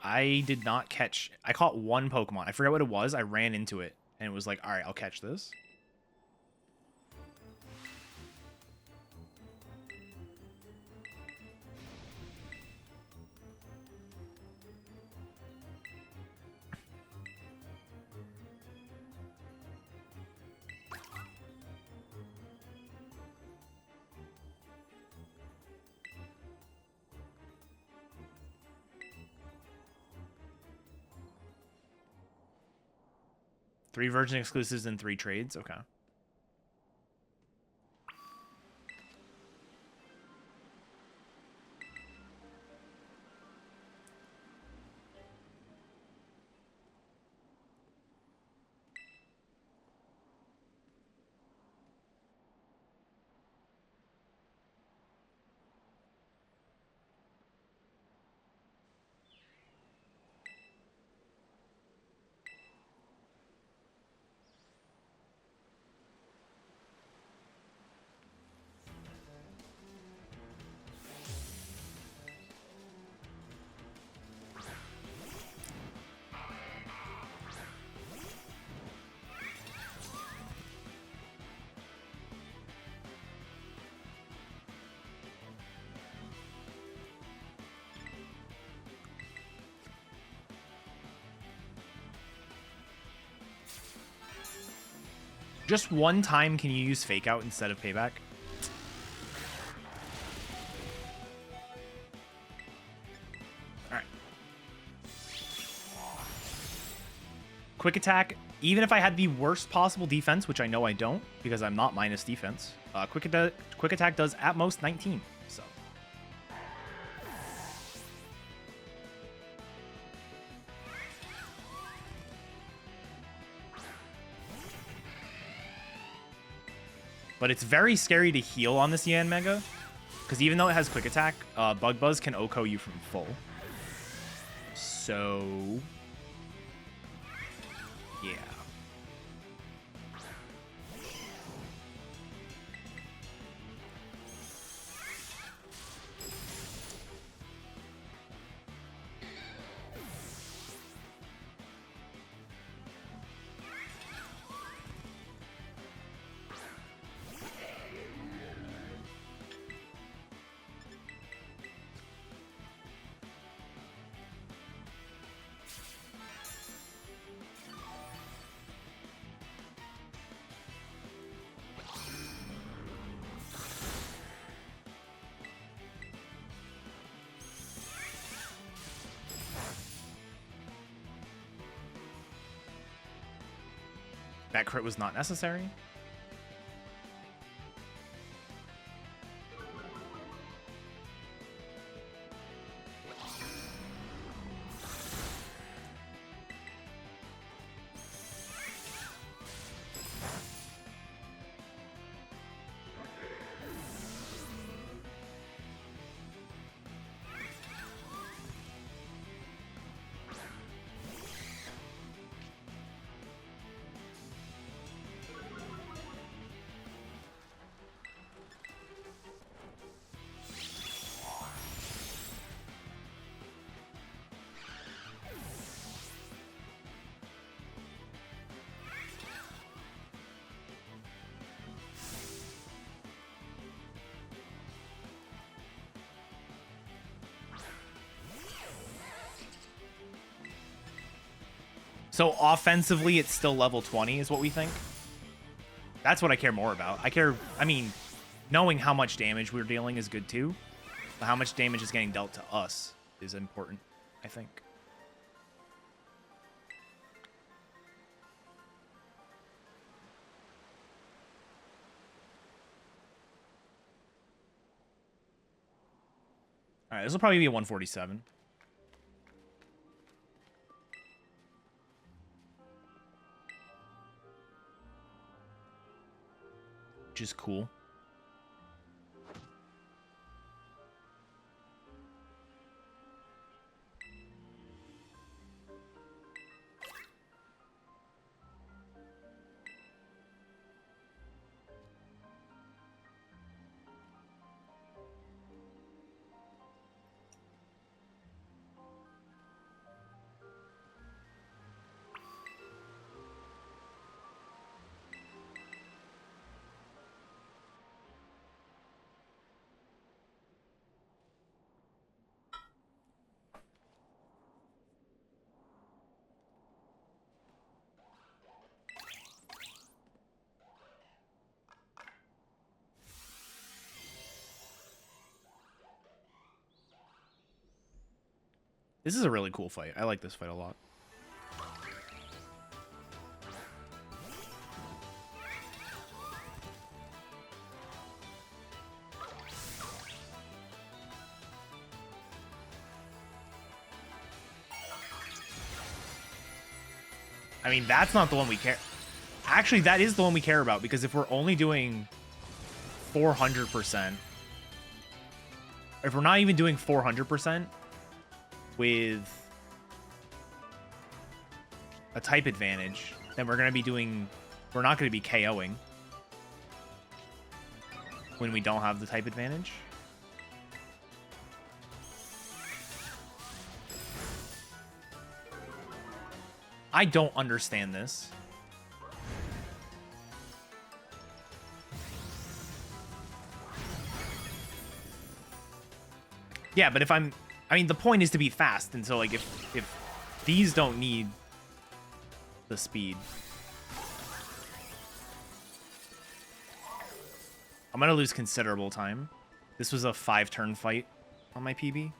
I did not catch... I caught one Pokemon. I forget what it was. I ran into it, and it was like, all right, I'll catch this. Three Virgin exclusives and 3 trades. Okay. Just one time can you use Fake Out instead of Payback? Alright. Quick Attack, even if I had the worst possible defense, which I know I don't, because I'm not minus defense, Quick Attack does at most 19, so. But it's very scary to heal on this Yan Mega, because even though it has Quick Attack, Bug Buzz can OHKO you from full. So, yeah. That crit was not necessary. So offensively, it's still level 20 is what we think. That's what I care more about. I mean, knowing how much damage we're dealing is good too. But how much damage is getting dealt to us is important, I think. All right, this will probably be a 147. Which is cool. This is a really cool fight. I like this fight a lot. I mean, that's not the one we care. Actually, that is the one we care about, because if we're only doing 400%, if we're not even doing 400%, with a type advantage, then we're not going to be KOing when we don't have the type advantage. I don't understand this. Yeah, but I mean, the point is to be fast, and so, like, if these don't need the speed. I'm gonna lose considerable time. This was a 5-turn fight on my PB.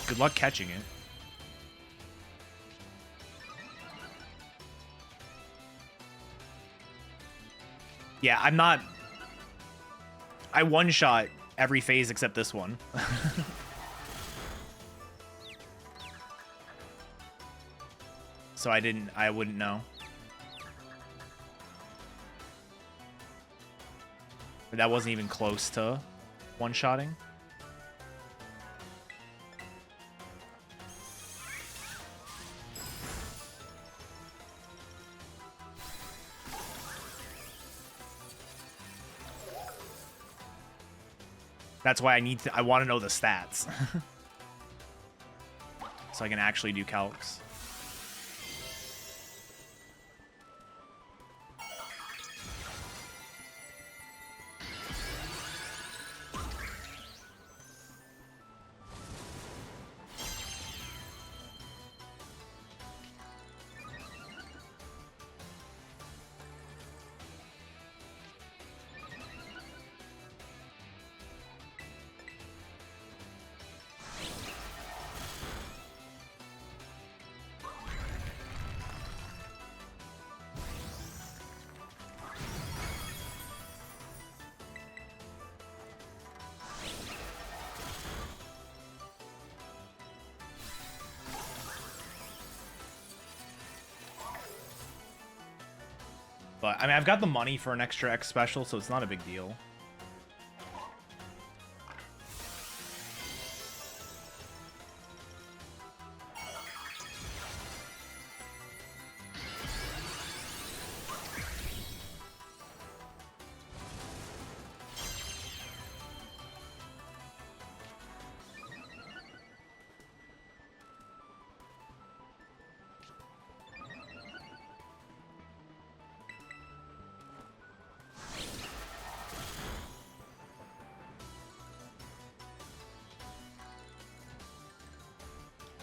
Good luck catching it. Yeah, I'm not... I one-shot every phase except this one. So I wouldn't know. But that wasn't even close to one-shotting. That's why I want to know the stats. So I can actually do calcs. But, I mean, I've got the money for an extra X special, so it's not a big deal.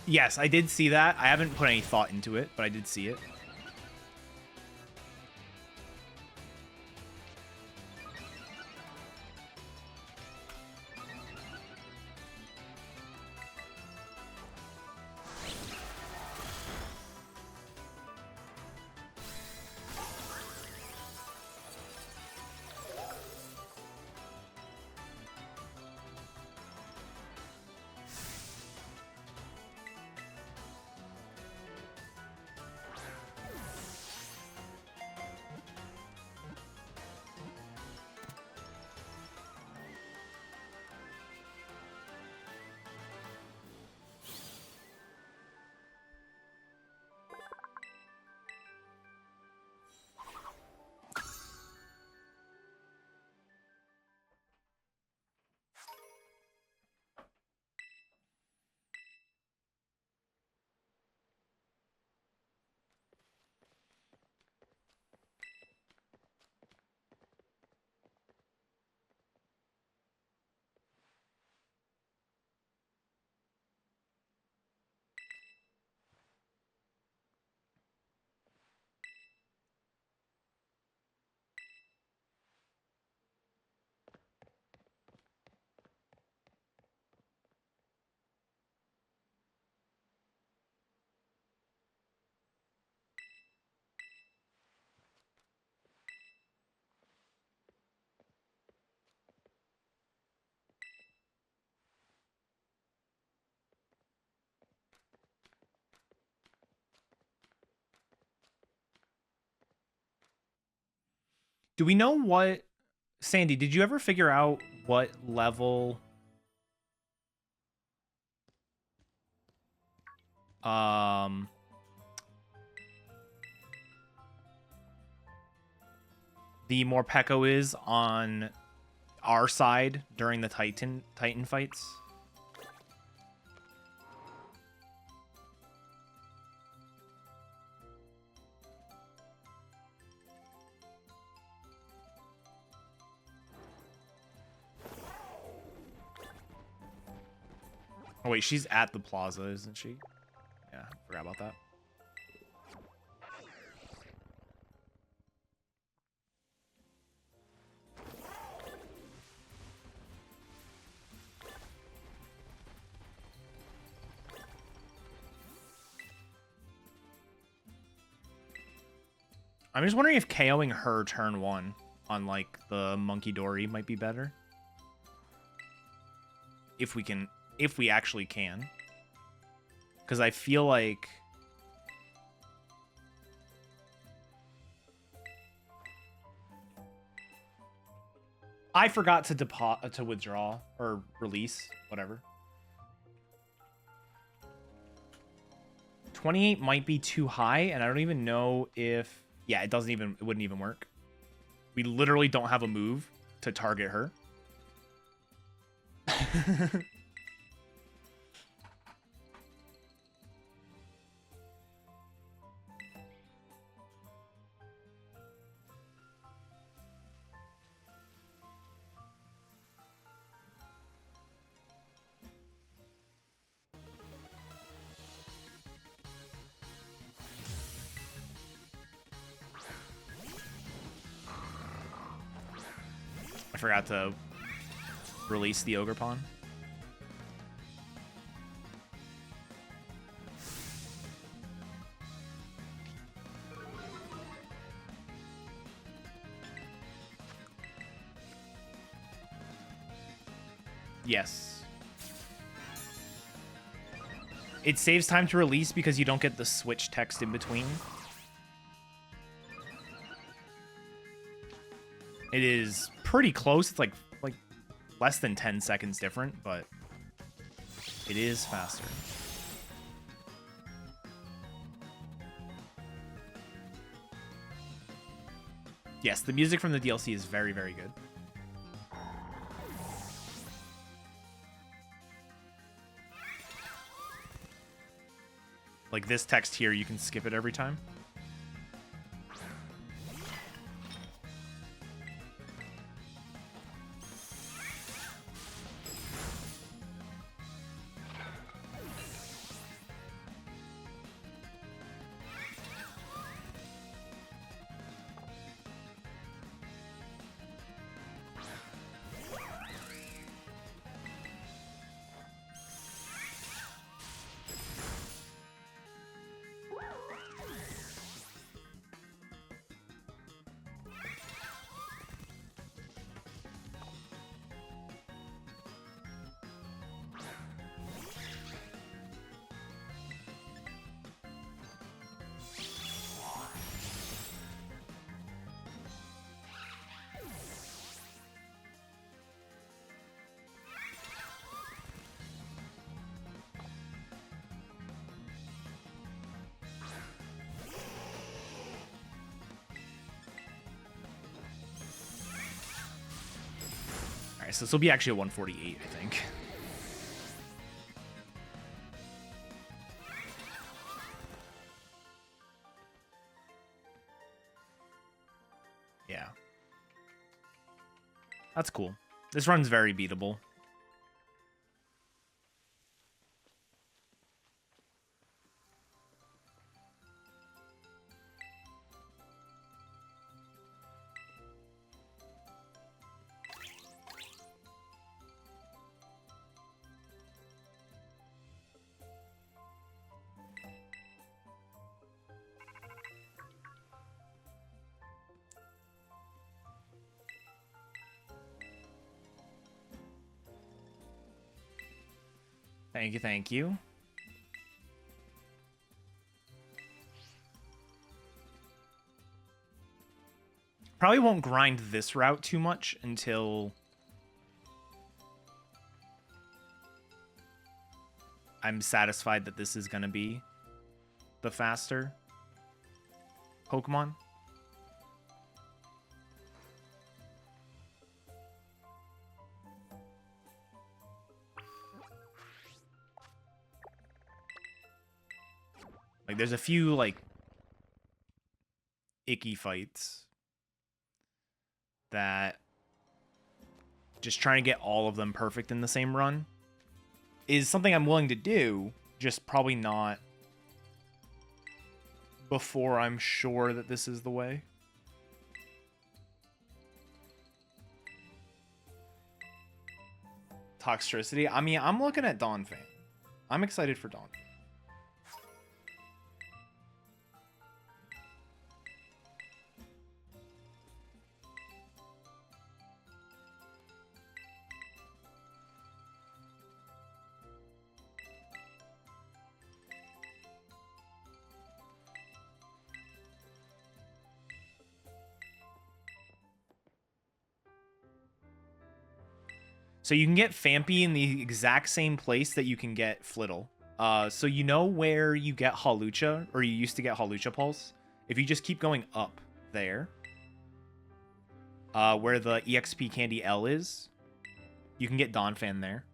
Yes, I did see that. I haven't put any thought into it, but I did see it. Do we know what... Sandy, did you ever figure out what level... the Morpeko is on our side during the Titan fights? Oh, wait, she's at the plaza, isn't she? Yeah, forgot about that. I'm just wondering if KOing her turn 1 on, like, the Monkey Dory might be better. If we actually can. Because I feel like... I forgot to withdraw or release, whatever. 28 might be too high, and I don't even know if... Yeah, it wouldn't even work. We literally don't have a move to target her. I forgot to release the Ogre Pawn. Yes. It saves time to release because you don't get the switch text in between. It is pretty close. It's like less than 10 seconds different, but it is faster. Yes, the music from the DLC is very, very good. Like this text here, you can skip it every time. So this will be actually a 148, I think. Yeah. That's cool. This run's very beatable. Thank you, thank you. Probably won't grind this route too much until I'm satisfied that this is going to be the faster Pokemon. Like, there's a few, like, icky fights that just trying to get all of them perfect in the same run is something I'm willing to do, just probably not before I'm sure that this is the way. Toxicity. I mean, I'm looking at Dawn Fan. I'm excited for Dawn. So you can get Fampy in the exact same place that you can get Flittle. So you know where you get Hawlucha, or you used to get Hawlucha Pulse? If you just keep going up there, where the EXP Candy L is, you can get Donphan there.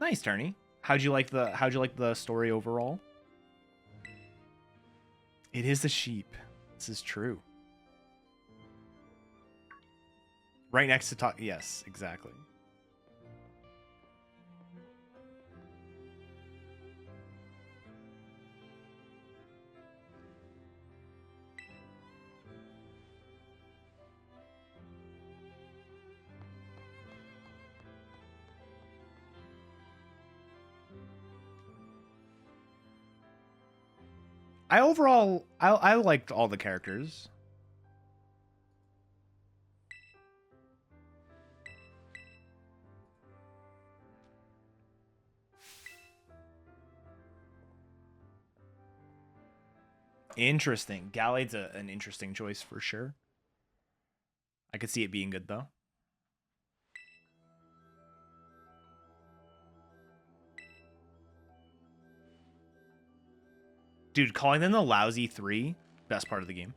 Nice, Turney. How'd you like the story overall? It is a sheep. This is true. Right next to talk. Yes, exactly. I liked all the characters. Interesting. Gallade's an interesting choice for sure. I could see it being good though. Dude, calling them the lousy 3, best part of the game.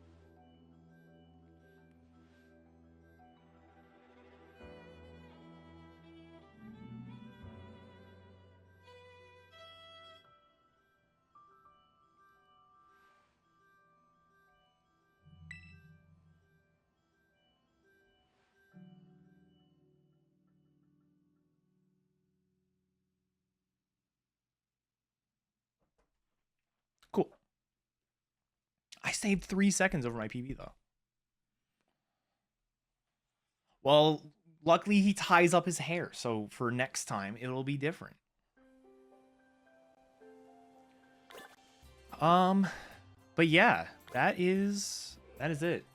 Cool. I saved 3 seconds over my PB, though. Well, luckily he ties up his hair, so for next time, it'll be different. But yeah, that is it.